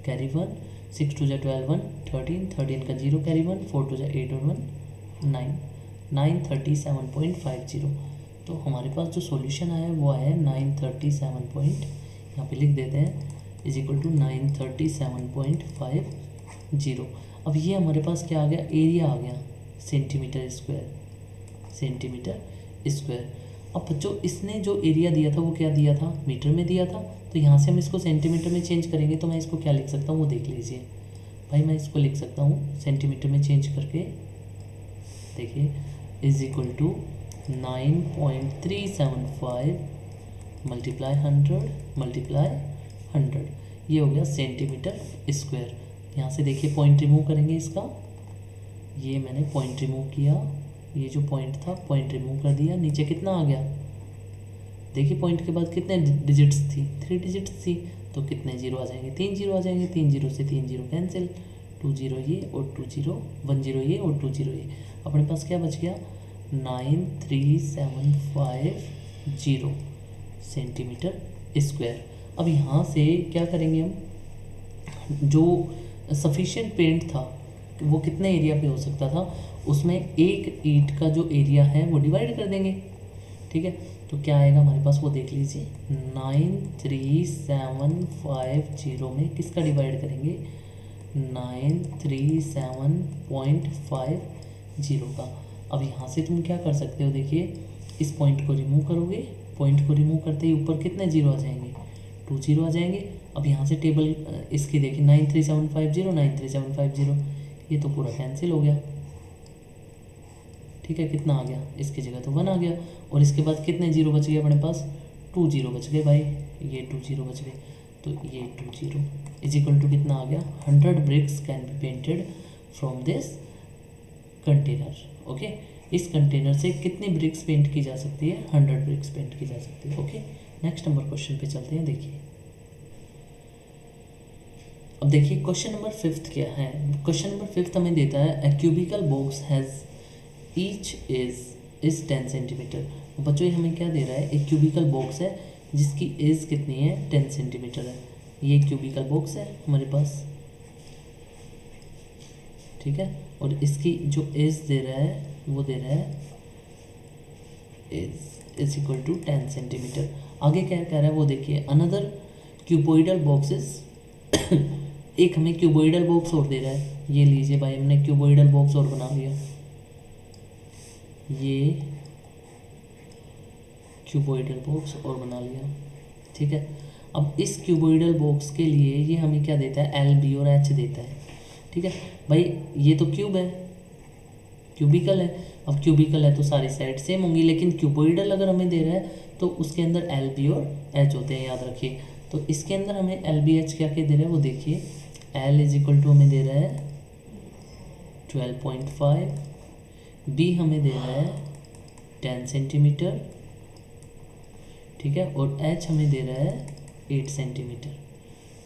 कैरी 1 6 2 जा 12 1 13 13 का 0 कैरी 1 4 2 जा 8 और 1 9 937.50। तो हमारे पास जो सॉल्यूशन आया है वो आया है 937 पॉइंट, यहाँ पे लिख देते हैं इज इक्वल टू 937.50। अब ये हमारे पास क्या आ गया, एरिया आ गया सेंटीमीटर स्क्वायर। अब बच्चों इसने जो एरिया दिया था वो क्या दिया था, मीटर में दिया था। तो यहाँ से हम इसको सेंटीमीटर में चेंज करेंगे तो मैं इसको क्या लिख सकता हूँ वो देख लीजिए भाई। मैं इसको लिख सकता हूँ सेंटीमीटर में चेंज करके, देखिए इज इक्वल टू 9.375 मल्टीप्लाई 100 ये हो गया सेंटीमीटर स्क्वायर। यहाँ से देखिए पॉइंट रिमूव करेंगे इसका, ये मैंने पॉइंट रिमूव किया, ये जो पॉइंट था पॉइंट रिमूव कर दिया। नीचे कितना आ गया देखिए, पॉइंट के बाद कितने डिजिट्स थी, 3 डिजिट्स थी। तो कितने जीरो आ जाएंगे, 3 जीरो आ जाएंगे। 3 जीरो से 3 जीरो कैंसिल, 2 जीरो ये और 2 जीरो 1 जीरो ये और 2 जीरो ये। अपने पास क्या बच गया 93750 सेंटीमीटर स्क्वायर। अब यहाँ से क्या करेंगे हम, जो सफिशिएंट पेंट था वो कितने एरिया पे हो सकता था, उसमें एक ईंट का जो एरिया है वो डिवाइड कर देंगे। ठीक है, तो क्या आएगा हमारे पास वो देख लीजिए। 93750 में किसका डिवाइड करेंगे, 937.50 का। अब यहाँ से तुम क्या कर सकते हो, देखिए इस पॉइंट को रिमूव करोगे, पॉइंट को रिमूव करते ही ऊपर कितने जीरो आ जाएंगे, 2 जीरो आ जाएंगे। अब यहाँ से टेबल इसकी देखिए 93750 93750, ये तो पूरा कैंसिल हो गया। ठीक है, कितना आ गया, इसकी जगह तो 1 आ गया। और इसके बाद कितने जीरो बच गए अपने पास, 2 जीरो बच गए भाई, ये 2 जीरो बच गए। तो ये 2 जीरो इज इक्वल टू कितना आ गया, 100 bricks can be painted from this container. Okay, इस कंटेनर से कितनी ब्रिक्स पेंट की जा सकती है, 100 ब्रिक्स पेंट की जा सकती है। ओके, नेक्स्ट नंबर क्वेश्चन पे चलते हैं। देखिए अब देखिए क्वेश्चन नंबर 5 क्या है। क्वेश्चन नंबर 5 हमें देता है a cubical box has each is 10 centimetre. बच्चों ये हमें क्या दे रहा है, एक क्यूबिकल बॉक्स है जिसकी एज कितनी है, 10 सेंटीमीटर है। ये क्यूबिकल बॉक्स है हमारे पास, ठीक है, और इसकी जो एज दे रहा है वो दे रहा है इज इक्वल टू 10 सेंटीमीटर। आगे क्या कह रहा है वो देखिए, अनदर क्यूबोइडल बॉक्सेस एक हमें क्यूबोइडल बॉक्स और दे रहा है। ये लीजिए भाई, हमने क्यूबोइडल बॉक्स और बना लिया, ये क्यूबोइडल बॉक्स और बना लिया। ठीक है, अब इस क्यूबोइडल बॉक्स के लिए ये हमें क्या देता है, एल बी और एच देता है। ठीक है भाई, ये तो क्यूब है, क्यूबिकल है। अब क्यूबिकल है तो सारी साइड सेम होंगी, लेकिन क्यूबोइडल अगर हमें दे रहा है तो उसके अंदर एल बी और एच होते हैं, याद रखिए। तो इसके अंदर हमें एल बी एच क्या क्या दे रहा है वो देखिए। एल इज इक्वल टू हमें दे रहा है 12.5, बी हमें दे रहा है 10 सेंटीमीटर, ठीक है, और एच हमें दे रहा है 8 सेंटीमीटर।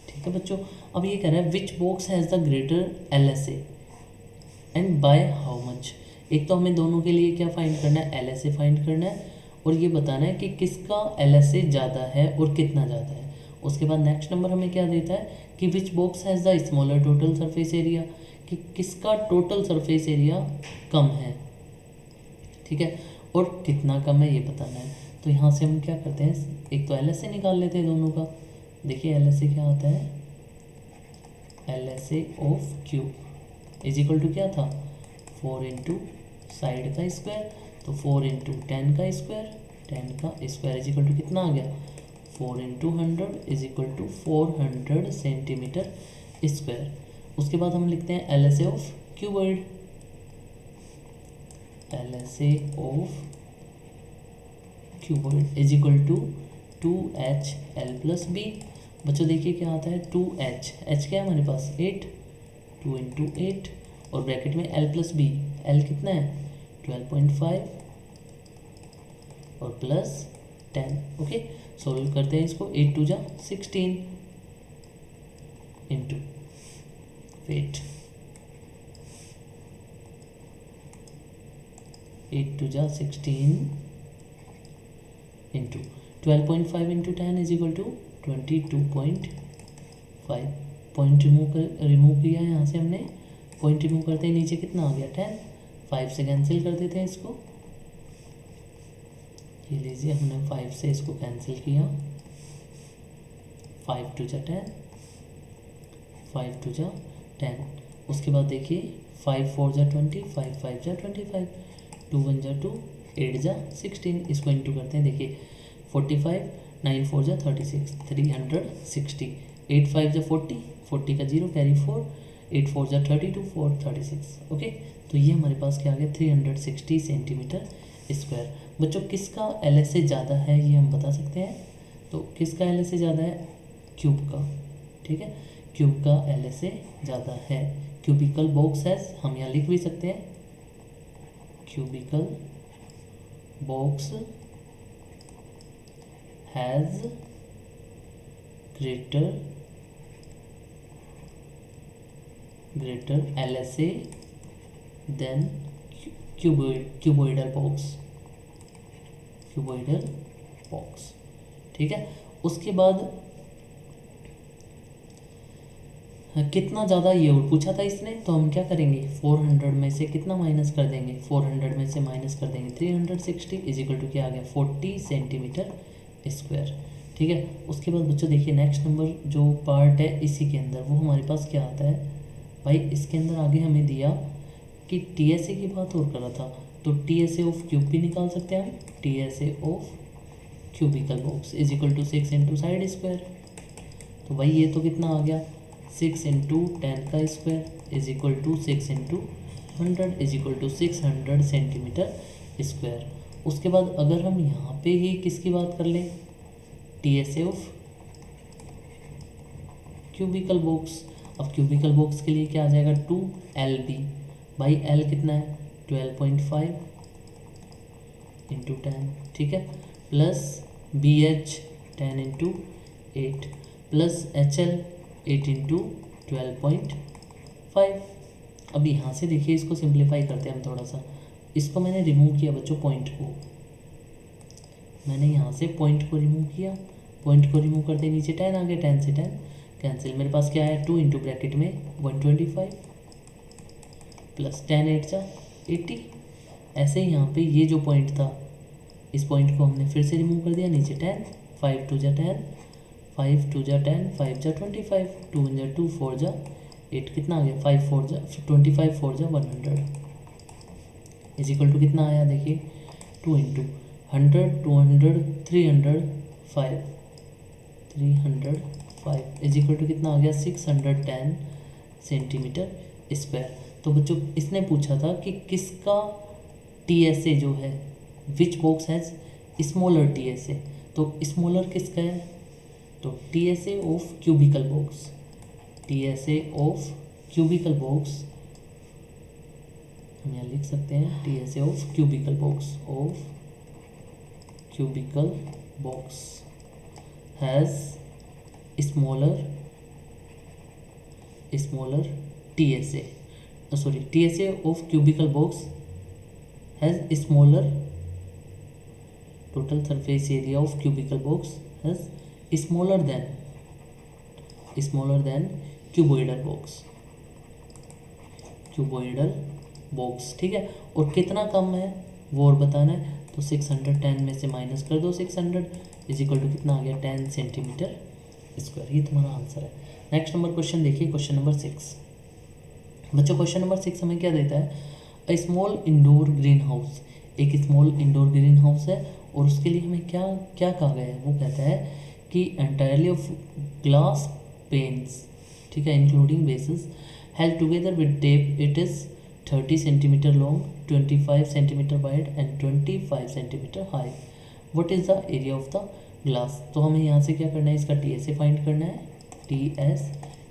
ठीक है बच्चों, अब ये कह रहा है which box has the greater L S A and by how much. एक तो हमें दोनों के लिए क्या फाइंड करना है, एल एस ए फाइंड करना है, और ये बताना है कि किसका एल एस ए ज़्यादा है और कितना ज़्यादा है। उसके बाद नेक्स्ट नंबर हमें क्या देता है कि which box has the smaller total surface area, कि किसका टोटल सरफेस एरिया कम है, ठीक है, और कितना कम है ये बताना है। तो यहाँ से हम क्या करते हैं, एक तो एल एस ए निकाल लेते हैं दोनों का। देखिए एल एस ए क्या होता है, L S A of cube is equal to क्या था, 4 इंटू साइड का स्क्वायर, तो 4 इंटू 10 का स्क्वायर, 10 का स्क्वायर इज इक्वल टू कितना आ गया 4 into 100 is equal to 400 centimetre square. उसके बाद हम लिखते हैं L S A of cuboid, L S A of cuboid is equal to 2HL plus B. बच्चों देखिए क्या आता है 2H, H क्या है हमारे पास 8, 2 इंटू 8 और ब्रैकेट में L प्लस बी, L कितना है 12.5 और प्लस 10। ओके सोल्व करते हैं इसको, 8 2 जा 16 इंटू वेट, 8 2 जा 16 into 12.5 into 10 is equal to 22.5। Point remove किया यहाँ से हमने, पॉइंट रिमूव करते ही नीचे कितना आ गया 10, 5 से कैंसिल कर देते हैं इसको, ये लीजिए हमने 5 से इसको कैंसिल किया, 5 2 जा 10, 5 2 जा 10। उसके बाद देखिए 5 4 जा 20, 5 5 जा 25, 2 1 जा 2, 8 जा 16, इसको इंटू करते हैं देखिए 45, 9 4 जा 36, 360, 8 5 जा 40, 40 का 0 कैरी 4, 8 4 जा 32, 4 36। ओके तो ये हमारे पास क्या आ गया 360 सेंटीमीटर स्क्वायर। बच्चों किसका एल एस ए ज़्यादा है ये हम बता सकते हैं, तो किसका एल एस ए ज़्यादा है क्यूब का, ठीक है क्यूब का एल एस ए ज़्यादा है। क्यूबिकल बॉक्स है, हम यहाँ लिख भी सकते हैं cubicle box has greater LSA than cuboidal box, ठीक है। उसके बाद कितना ज़्यादा ये और पूछा था इसने, तो हम क्या करेंगे 400 में से कितना माइनस कर देंगे, 400 में से माइनस कर देंगे 360 इज इक्वल टू क्या आ गया 40 सेंटीमीटर स्क्वायर, ठीक है। उसके बाद बच्चों देखिए नेक्स्ट नंबर जो पार्ट है इसी के अंदर वो हमारे पास क्या आता है भाई, इसके अंदर आगे हमें दिया कि TSA की बात और कर रहा था, तो TSA ऑफ क्यूब भी निकाल सकते हैं हम, TSA of cubical box is equal to 6 into side square, तो भाई ये तो कितना आ गया 6 इंटू 10 का square is equal to 6 into 100 is equal to 600 centimetre square. उसके बाद अगर हम यहाँ पे ही किसकी बात कर लें TSA ऑफ क्यूबिकल बॉक्स, अब क्यूबिकल बॉक्स के लिए क्या आ जाएगा 2LB, भाई L कितना है 12.5 इंटू 10, ठीक है, plus BH 10 into 8 plus HL 8 into 12.5। अब यहाँ से देखिए इसको सिंप्लीफाई करते हैं हम थोड़ा सा, इसको मैंने रिमूव किया बच्चों पॉइंट को, मैंने यहाँ से पॉइंट को रिमूव किया, पॉइंट को रिमूव करते नीचे 10 आ गया, 10 से 10 कैंसिल, मेरे पास क्या है 2 इंटू ब्रैकेट में 125 प्लस 10 8 जा 80। ऐसे ही यहाँ पे ये जो पॉइंट था इस पॉइंट को हमने फिर से रिमूव कर दिया, नीचे 10, 5 2 जा 10, 5 2 जा 10, 5 जा 25, 2 1 जा 2, 4 जा 8, कितना आ गया 5 4 जा 25, 4 जा 100 इज इक्वल टू कितना आया देखिए 2 इंटू 100 200 305 इज इक्वल टू कितना आ गया 610 सेंटीमीटर स्क्वायर। तो बच्चों इसने पूछा था कि किसका TSA जो है which box has smaller TSA, तो स्मॉलर किसका है, तो TSA of cubical box, TSA of cubical box हम यहाँ लिख सकते हैं TSA of cubical box has smaller TSA, sorry TSA of cubical box has smaller total surface area of cubical box has smaller than cuboidal box, ठीक है। और कितना कम है वो और बताना है, तो 610 में से माइनस कर दो 600 इज इक्वल टू कितना आ गया 10 सेंटीमीटर स्क्वायर, ये तुम्हारा आंसर है। नेक्स्ट नंबर क्वेश्चन देखिए, क्वेश्चन नंबर 6 बच्चों, क्वेश्चन नंबर 6 हमें क्या देता है, स्मॉल इंडोर ग्रीन हाउस, एक स्मॉल इंडोर ग्रीन हाउस है और उसके लिए हमें क्या क्या कहा गया है, वो कहता है कि एंटायरली ऑफ ग्लास पेन्स, ठीक है, including basis held together with tape, it is 30 centimetre long, 25 centimetre wide and 25 centimetre high. What is the area of the glass. तो हमें यहाँ से क्या करना है, इसका टी एस ए फाइंड करना है, टी एस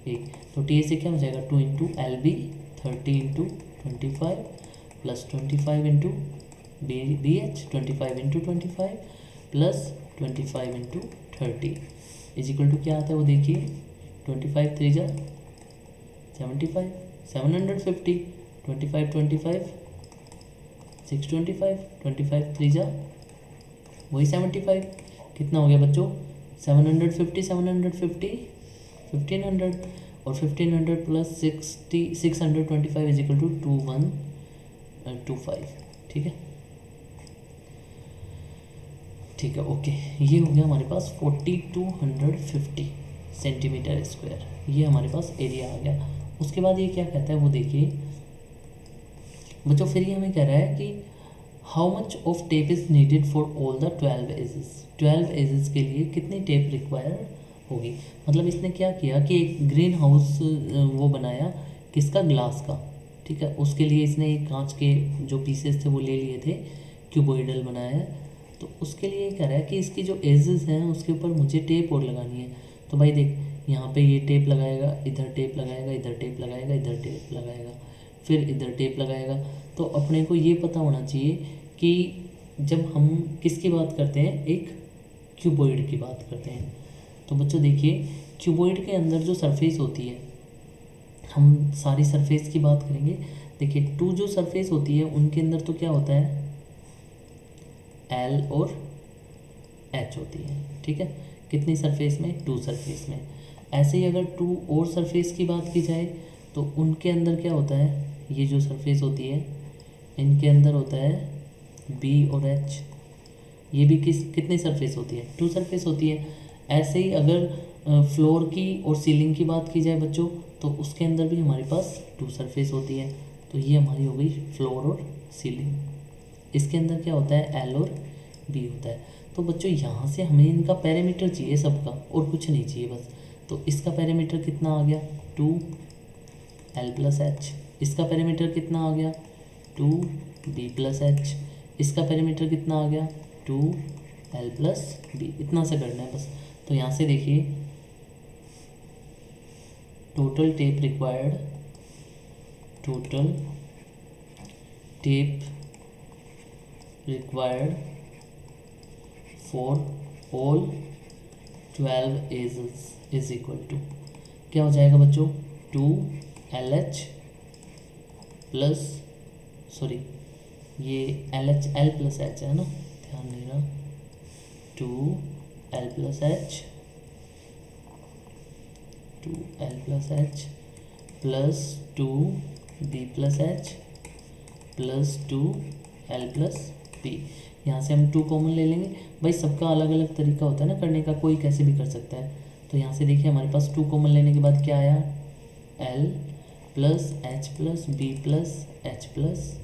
ए। तो टी एस ए क्या हो जाएगा, 2 into L B, 30 into 25 plus 25 into B H, 25 into 25 plus 25 into 30 is equal to क्या आता है वो देखिए, 25 3 जा 75, 750, 25 25 625, 25 3 जा वही 75, कितना हो गया बच्चों 750, 750 1500 और 1500 प्लस 625 इज इक्वल टू 2125, ठीक है, ठीक है, ओके। ये हो गया हमारे पास 4250 सेंटीमीटर स्क्वायर, ये हमारे पास एरिया आ गया। उसके बाद ये क्या कहता है वो देखिए बच्चों, फिर ये हमें कह रहा है कि how much of tape is needed for all the 12 edges, 12 edges के लिए कितनी टेप रिक्वायर होगी। मतलब इसने क्या किया कि एक ग्रीन हाउस वो बनाया, किसका, ग्लास का, ठीक है, उसके लिए इसने एक कांच के जो पीसेस थे वो ले लिए थे, क्यूबोइडल बनाया है, तो उसके लिए कह रहा है कि इसकी जो एजेस हैं उसके ऊपर मुझे टेप और लगानी है। तो भाई देख, यहाँ पे ये टेप लगाएगा, इधर टेप लगाएगा, इधर टेप लगाएगा, इधर टेप लगाएगा, फिर इधर टेप लगाएगा। तो अपने को ये पता होना चाहिए कि जब हम किसकी बात करते हैं, एक क्यूबॉइड की बात करते हैं। तो बच्चों देखिए, क्यूबॉइड के अंदर जो सरफेस होती है, हम सारी सरफेस की बात करेंगे। देखिए 2 जो सरफेस होती है उनके अंदर तो क्या होता है, एल और एच होती है, ठीक है, कितनी सरफेस में, 2 सरफेस में। ऐसे ही अगर 2 और सरफेस की बात की जाए तो उनके अंदर क्या होता है, ये जो सरफेस होती है इनके अंदर होता है बी और एच। ये भी कितनी सरफेस होती है, 2 सरफेस होती है। ऐसे ही अगर फ्लोर की और सीलिंग की बात की जाए बच्चों, तो उसके अंदर भी हमारे पास 2 सरफेस होती है। तो ये हमारी हो गई फ्लोर और सीलिंग। इसके अंदर क्या होता है, एल और बी होता है। तो बच्चों यहाँ से हमें इनका पैरामीटर चाहिए सबका, और कुछ नहीं चाहिए बस। तो इसका पैरामीटर कितना आ गया, 2 एल प्लस एच। इसका पैरामीटर कितना आ गया, 2 बी प्लस एच। इसका पैरामीटर कितना आ गया, 2 एल प्लस बी। इतना से करना है बस। तो यहाँ से देखिए, total tape required, total tape required for all 12 edges is equal to क्या हो जाएगा बच्चों, 2 एल एच प्लस, सॉरी ये L H, L plus H है ना, ध्यान देना, 2 L plus H, 2 L plus H plus 2 B plus H plus 2 L plus B. यहाँ से हम 2 कॉमन ले लेंगे। भाई सबका अलग अलग तरीका होता है ना करने का, कोई कैसे भी कर सकता है। तो यहाँ से देखिए हमारे पास 2 कॉमन लेने के बाद क्या आया, L plus H plus B plus H plus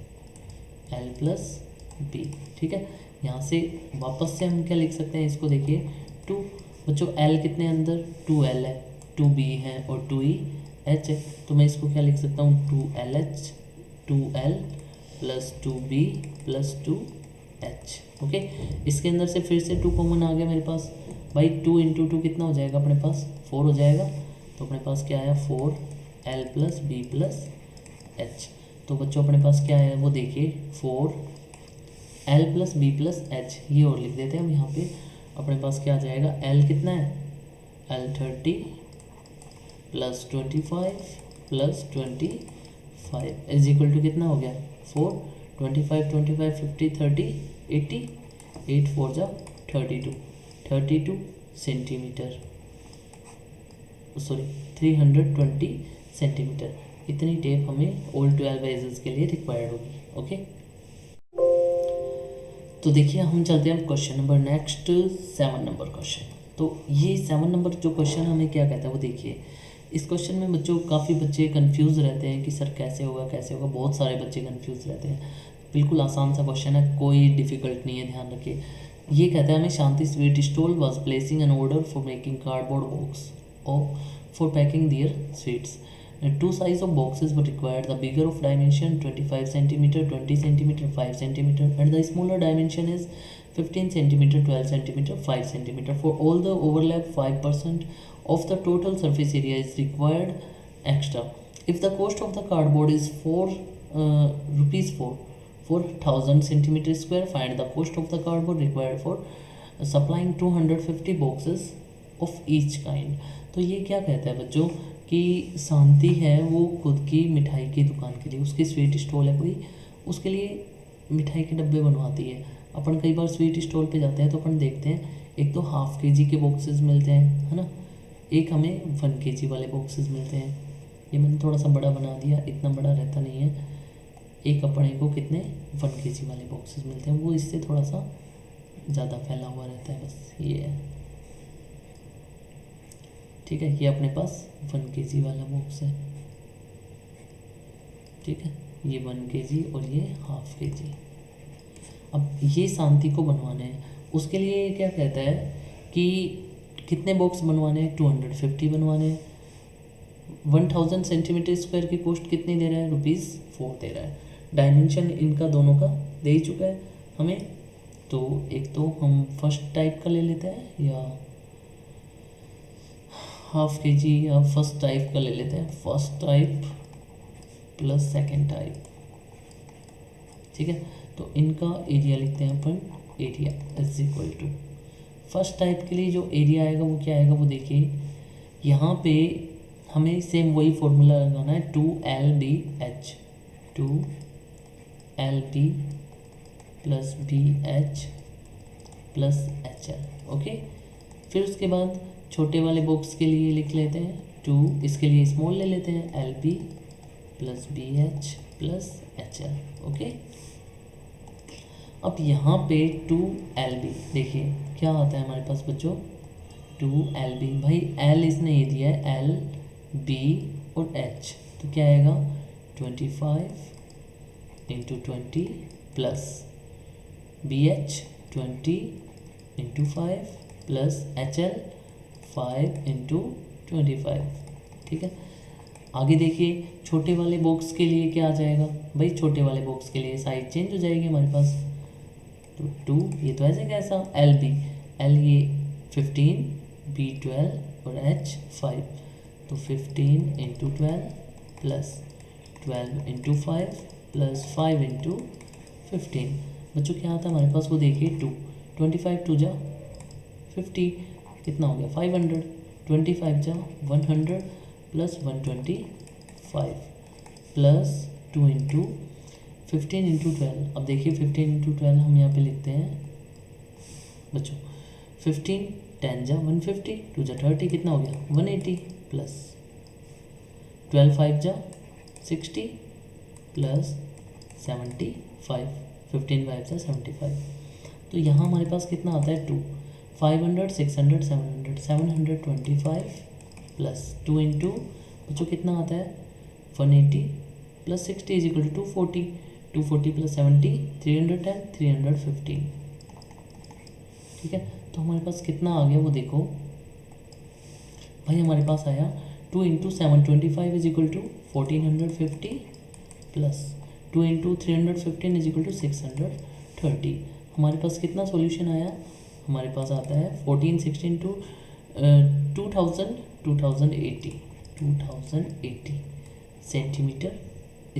L plus B, ठीक है। यहाँ से वापस से हम क्या लिख सकते हैं इसको, देखिए 2 बच्चों, एल कितने अंदर, 2 एल है, 2 बी है और 2 ई एच है। तो मैं इसको क्या लिख सकता हूँ, 2 L H, 2 L plus 2 B plus 2 H, okay. इसके अंदर से फिर से 2 कॉमन आ गया मेरे पास। भाई 2 इंटू 2 कितना हो जाएगा अपने पास, 4 हो जाएगा। तो अपने पास क्या आया, 4 L plus B plus H. तो बच्चों अपने पास क्या है वो देखिए, 4 L plus B plus H, ये और लिख देते हैं हम यहाँ पे। अपने पास क्या आ जाएगा, एल कितना है, L 30 plus 25 plus 25 is equal to कितना हो गया, 4, 25 25 50 30 80, 8 4 जा 32 सेंटीमीटर, सॉरी 320 सेंटीमीटर। इतनी टेप हमें ऑल 12 एजेस के लिए रिक्वायर्ड होगी, ओके। तो देखिए हम चलते हैं question number next 7 number question. तो ये 7 नंबर जो क्वेश्चन हमें क्या कहता है वो देखिए, इस क्वेश्चन में बच्चों काफ़ी बच्चे कंफ्यूज रहते हैं कि सर कैसे होगा कैसे होगा, बहुत सारे बच्चे कंफ्यूज रहते हैं। बिल्कुल आसान सा क्वेश्चन है, कोई डिफ़िकल्ट नहीं है, ध्यान रखिए। ये कहता है हमें Shanti sweet stall was placing an order for making cardboard box और for packing their sweets. Two size of boxes were required. The bigger of dimension 25 centimeter, 20 centimeter, 5 centimeter, and the smaller dimension is 15 centimeter, 12 centimeter, 5 centimeter. For all the overlap, 5% of the total surface area is required extra. If the cost of the cardboard is rupees 4,000 centimeter square, find the cost of the cardboard required for supplying 250 boxes of each kind. तो ये क्या कहता है बच्चों कि शांति है वो खुद की मिठाई की दुकान के लिए, उसकी स्वीट स्टॉल है कोई, उसके लिए मिठाई के डब्बे बनवाती है। अपन कई बार स्वीट स्टॉल पे जाते हैं तो अपन देखते हैं एक तो हाफ केजी के बॉक्सेस मिलते हैं, है ना, एक हमें 1 केजी वाले बॉक्सेस मिलते हैं। ये मैंने थोड़ा सा बड़ा बना दिया, इतना बड़ा रहता नहीं है। एक अपने को कितने 1 केजी वाले बॉक्सेस मिलते हैं, वो इससे थोड़ा सा ज़्यादा फैला हुआ रहता है, बस ये है, ठीक है। ये अपने पास 1 केजी वाला बॉक्स है, ठीक है, ये 1 केजी और ये हाफ केजी। अब ये शांति को बनवाने हैं, उसके लिए ये क्या कहता है कि कितने बॉक्स बनवाने हैं, 250 बनवाने हैं। 1000 सेंटीमीटर स्क्वायर की कॉस्ट कितनी दे रहा है, ₹4 दे रहा है। डायमेंशन इनका दोनों का दे ही चुका है हमें, तो एक तो हम फर्स्ट टाइप का ले लेते हैं या हाफ केजी या फर्स्ट टाइप का ले लेते हैं, first type plus second type, ठीक है। तो इनका एरिया लिखते हैं अपन, area is equal to first type के लिए जो एरिया आएगा वो क्या आएगा, वो देखिए यहाँ पे हमें सेम वही फॉर्मूला लगाना है, 2LBH 2LB plus BH plus HL, okay. फिर उसके बाद छोटे वाले बॉक्स के लिए लिख लेते हैं 2, इसके लिए स्मॉल ले लेते हैं LB plus BH plus HL, okay. अब यहाँ पे 2LB देखिए क्या आता है हमारे पास बच्चों, 2LB, भाई L इसने ये दिया है, L B और H, तो क्या आएगा 25 × 20 प्लस BH 20 × 5 प्लस HL 5 × 25, ठीक है। आगे देखिए छोटे वाले बॉक्स के लिए क्या आ जाएगा, भाई छोटे वाले बॉक्स के लिए साइज चेंज हो जाएगी हमारे पास, तो 2, ये तो ऐसे कैसा, LB, L ये 15, B 12 और H 5, तो 15 × 12 प्लस 12 × 5 प्लस 5 × 15, बच्चों क्या आता है हमारे पास, वो देखिए 2, 25 2 जा 50, कितना हो गया 500, 25 जा 100 प्लस 125 प्लस 2 × 15 × 12। अब देखिए 15 × 12 हम यहाँ पे लिखते हैं बच्चों, 15 10 जा 150, 2 जा 30, कितना हो गया 180 प्लस 12 5 जा 60 प्लस 75, 15 5 जा 75, तो यहाँ हमारे पास कितना आता है 2, 500 600 700 725 प्लस 2 × बच्चों कितना आता है 180 plus 60 is equal to 240, 240 plus 70 310 315, ठीक है। तो हमारे पास कितना आ गया वो देखो भाई, हमारे पास आया 2 × 725 is equal to 1450 plus 2 × 315 is equal to 630। हमारे पास कितना सॉल्यूशन आया, हमारे पास आता है 14 16 टू 2080 सेंटीमीटर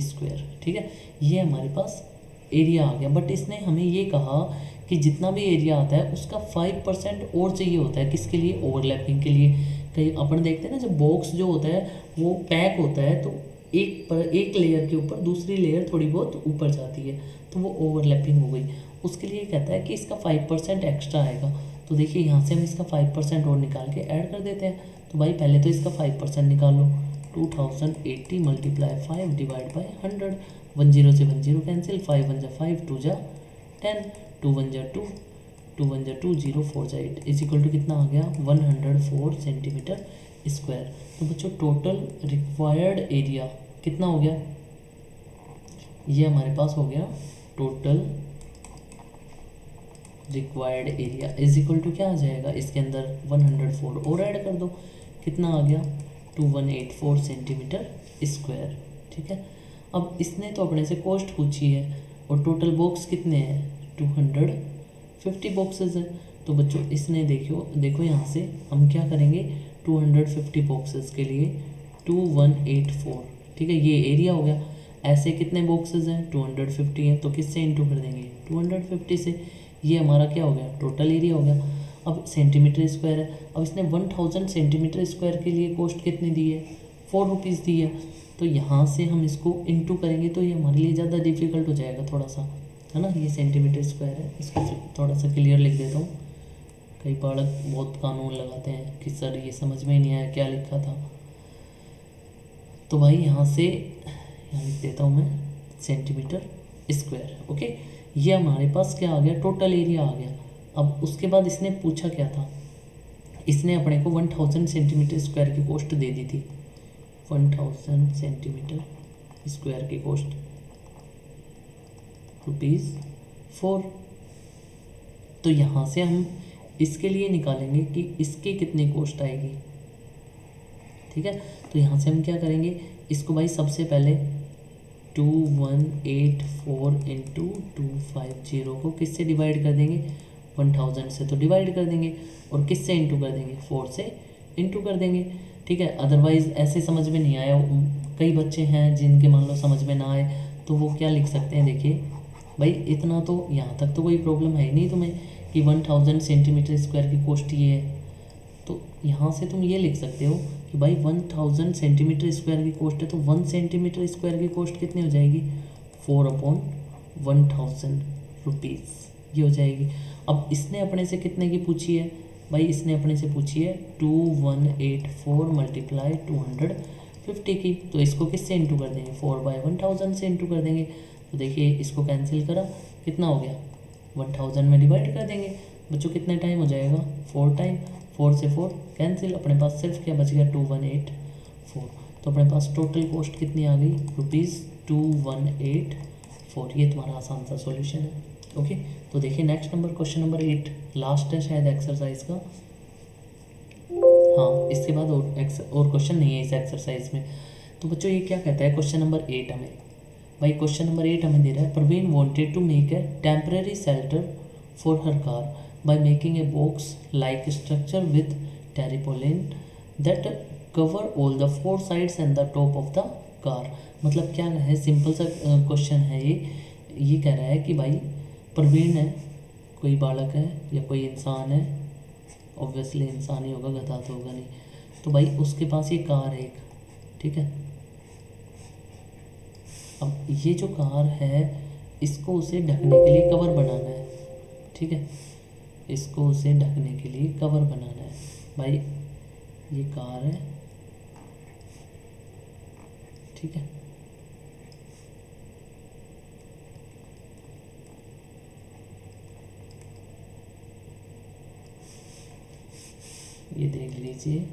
स्क्वायर, ठीक है। ये हमारे पास एरिया आ गया, बट इसने हमें ये कहा कि जितना भी एरिया आता है उसका 5% और चाहिए होता है, किसके लिए, ओवरलैपिंग के लिए। कहीं अपन देखते हैं ना जब बॉक्स जो होता है वो पैक होता है तो एक लेयर के ऊपर दूसरी लेयर थोड़ी बहुत ऊपर जाती है, तो वो ओवरलैपिंग हो गई। उसके लिए कहता है कि इसका 5% एक्स्ट्रा आएगा, तो देखिए यहाँ से हम इसका 5% और निकाल के ऐड कर देते हैं। तो भाई पहले तो इसका 5% निकालो, 2080 मल्टीप्लाई 5 डिवाइड बाई 100, 10 से 10 कैंसिल, 5 1 जा 5 2 जा 10, 2 1 जा 2 2 1 जा 2 0 4 जा 8 इज इक्वल टू कितना आ गया 104 सेंटीमीटर स्क्वायर। तो बच्चों टोटल रिक्वायर्ड एरिया कितना हो गया, ये हमारे पास हो गया total required area is equal to क्या आ जाएगा, इसके अंदर 104 और ऐड कर दो, कितना आ गया 2184 सेंटीमीटर स्क्वायर। ठीक है, अब इसने तो अपने से कॉस्ट पूछी है और टोटल बॉक्स कितने हैं 250 बॉक्सेस हैं। तो बच्चों इसने देखो यहाँ से हम क्या करेंगे 250 बॉक्सेस के लिए 2184, ठीक है, ये एरिया हो गया। ऐसे कितने बॉक्सेस हैं 250 हैं, तो किससे इंटू कर देंगे 250 से, ये हमारा क्या हो गया टोटल एरिया हो गया। अब सेंटीमीटर स्क्वायर है, अब इसने 1000 सेंटीमीटर स्क्वायर के लिए कॉस्ट कितनी दी है 4 रुपीज़ दी है। तो यहाँ से हम इसको इंटू करेंगे तो ये हमारे लिए ज़्यादा डिफिकल्ट हो जाएगा थोड़ा सा, है ना। ये सेंटीमीटर स्क्वायर है, इसको थोड़ा सा क्लियर लिख देता हूँ। कई बालक बहुत कानून लगाते हैं कि सर ये समझ में ही नहीं आया क्या लिखा था, तो भाई यहाँ से यहाँ लिख देता हूँ मैं सेंटीमीटर स्क्वायर। ओके, ये हमारे पास क्या आ गया टोटल एरिया आ गया। अब उसके बाद इसने पूछा क्या था, इसने अपने को 1000 सेंटीमीटर स्क्वायर की कॉस्ट दे दी थी, 1000 सेंटीमीटर स्क्वायर की कॉस्ट ₹4। तो यहाँ से हम इसके लिए निकालेंगे कि इसकी कितनी कॉस्ट आएगी। ठीक है, तो यहाँ से हम क्या करेंगे, इसको भाई सबसे पहले 2184 इंटू 250 को किससे डिवाइड कर देंगे 1000 से, तो डिवाइड कर देंगे, और किससे इंटू कर देंगे 4 से इंटू कर देंगे। ठीक है, अदरवाइज़ ऐसे समझ में नहीं आया, कई बच्चे हैं जिनके मान लो समझ में ना आए तो वो क्या लिख सकते हैं, देखिए भाई इतना तो यहाँ तक तो कोई प्रॉब्लम है ही नहीं तुम्हें कि 1000 सेंटीमीटर स्क्वायर की कॉस्ट ये है, तो यहाँ से तुम ये लिख सकते हो कि भाई 1000 सेंटीमीटर स्क्वायर की कॉस्ट है तो 1 सेंटीमीटर स्क्वायर की कॉस्ट कितनी हो जाएगी 4/1000 रुपीज़, ये हो जाएगी। अब इसने अपने से कितने की पूछी है भाई, इसने अपने से पूछी है 2184 मल्टीप्लाई 250 की, तो इसको किससे इंटू कर देंगे 4/1000 से इंटू कर देंगे। तो देखिए इसको कैंसिल करा, कितना हो गया 1000 में डिवाइड कर देंगे बच्चों, कितने टाइम हो जाएगा 4 टाइम, 4 से 4 कैंसिल, अपने पास सिर्फ क्या बच गया 2184। तो अपने पास टोटल कॉस्ट कितनी आ गई ₹2184। ये तुम्हारा आसान सा सॉल्यूशन है। ओके, तो देखिए next number question number 8 last है शायद एक्सरसाइज का, हाँ इसके बाद और क्वेश्चन नहीं है इस एक्सरसाइज में। तो बच्चों ये क्या कहता है क्वेश्चन नंबर 8 हमें, भाई क्वेश्चन नंबर 8 हमें दे रहा है Praveen wanted to make a temporary shelter for her car by making a box like structure with tarpaulin that cover all the 4 sides and the top of the car। मतलब क्या है, सिंपल सा क्वेश्चन है ये कह रहा है कि भाई प्रवीण है, कोई बालक है या कोई इंसान है, ऑब्वियसली इंसान ही होगा, गधा तो होगा नहीं, तो भाई उसके पास ये कार है एक, ठीक है। अब ये जो कार है इसको उसे ढकने के लिए कवर बनाना है, ठीक है, इसको उसे ढकने के लिए कवर बनाना है। भाई ये कार है, ठीक है, ये देख लीजिए,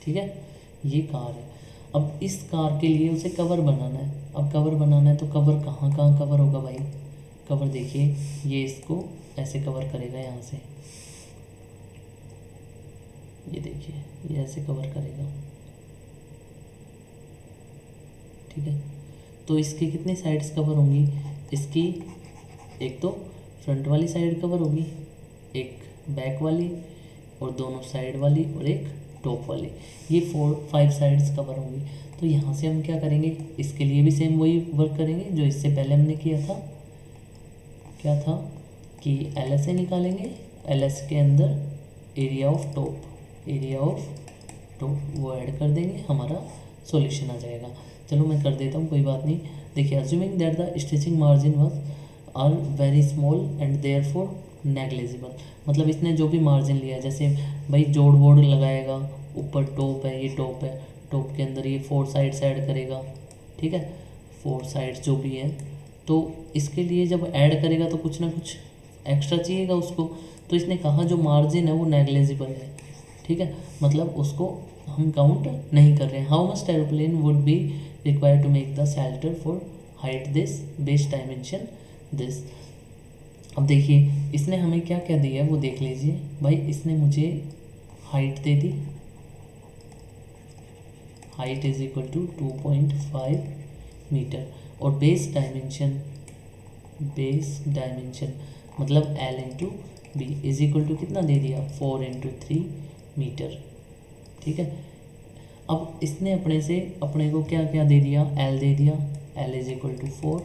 ठीक है, ये कार है। अब इस कार के लिए उसे कवर बनाना है, अब कवर बनाना है तो कवर कहाँ कहाँ कवर होगा भाई, कवर देखिए ये इसको ऐसे कवर करेगा यहाँ से, ये देखिए ये ऐसे कवर करेगा, ठीक है। तो इसकी कितनी साइड्स कवर होंगी, इसकी एक तो फ्रंट वाली साइड कवर होगी, एक बैक वाली, और दोनों साइड वाली, और एक टॉप वाली, ये 4-5 साइड्स कवर होंगी। तो यहाँ से हम क्या करेंगे, इसके लिए भी सेम वही वर्क करेंगे जो इससे पहले हमने किया था, क्या था कि एल से निकालेंगे, एल के अंदर एरिया ऑफ टॉप वो ऐड कर देंगे, हमारा सॉल्यूशन आ जाएगा। चलो मैं कर देता हूँ, कोई बात नहीं। देखिए assuming that the stitching margin was are very small and therefore negligible, मतलब इसने जो भी मार्जिन लिया, जैसे भाई जोड़ बोर्ड लगाएगा, ऊपर टॉप है, ये टॉप है, टॉप के अंदर ये 4 साइड्स ऐड करेगा, ठीक है, 4 साइड्स जो भी है। तो इसके लिए जब ऐड करेगा तो कुछ ना कुछ एक्स्ट्रा चाहिएगा उसको, तो इसने कहा जो मार्जिन है वो नेग्लेजिबल है, ठीक है, मतलब उसको हम काउंट नहीं कर रहे हैं। How much aeroplane would be required to make the shelter for height this base dimension this. अब देखिए इसने हमें क्या क्या दिया है वो देख लीजिए भाई। इसने मुझे हाइट दे दी, height is equal to 2.5 metre, और बेस डायमेंशन मतलब L into B is equal to कितना दे दिया, 4 इंटू 3 मीटर, ठीक है। अब इसने अपने को क्या क्या दे दिया, L दे दिया, L is equal to 4,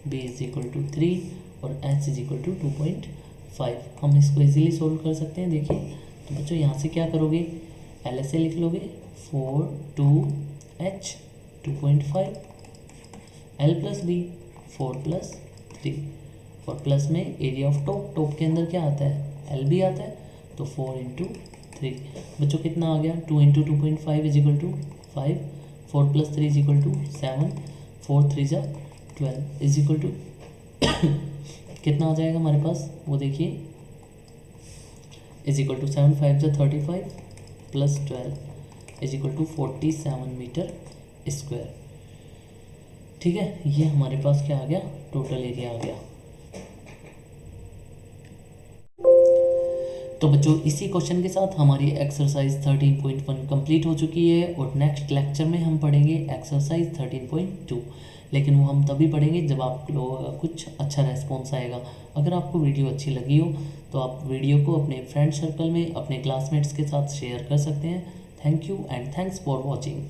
B is equal to 3 और H इज इक्वल टू 2.5। हम इसको इजीली सोल्व कर सकते हैं। देखिए तो बच्चों यहाँ से क्या करोगे, L से लिख लोगे 4 2H 2.5, L plus B 4 plus 3, और प्लस में एरिया ऑफ टॉप के अंदर क्या आता है, L भी आता है, तो 4 इंटू 3 बच्चों कितना आ गया, 2 into 2.5 is equal to 5, 4 plus 3 is equal to 7, 4 3 जा 12 इज इक्वल टू कितना आ जाएगा हमारे पास वो देखिए, इज इक्वल टू 7 5 जा 35 plus 12 is equal to 47 metre square, ठीक है। ये हमारे पास क्या आ गया, टोटल एरिया आ गया। तो बच्चों इसी क्वेश्चन के साथ हमारी एक्सरसाइज 13.1 कंप्लीट हो चुकी है, और नेक्स्ट लेक्चर में हम पढ़ेंगे एक्सरसाइज 13.2, लेकिन वो हम तभी पढ़ेंगे जब आप लोगों का कुछ अच्छा रेस्पॉन्स आएगा। अगर आपको वीडियो अच्छी लगी हो तो आप वीडियो को अपने फ्रेंड सर्कल में अपने क्लासमेट्स के साथ शेयर कर सकते हैं। Thank you and thanks for watching.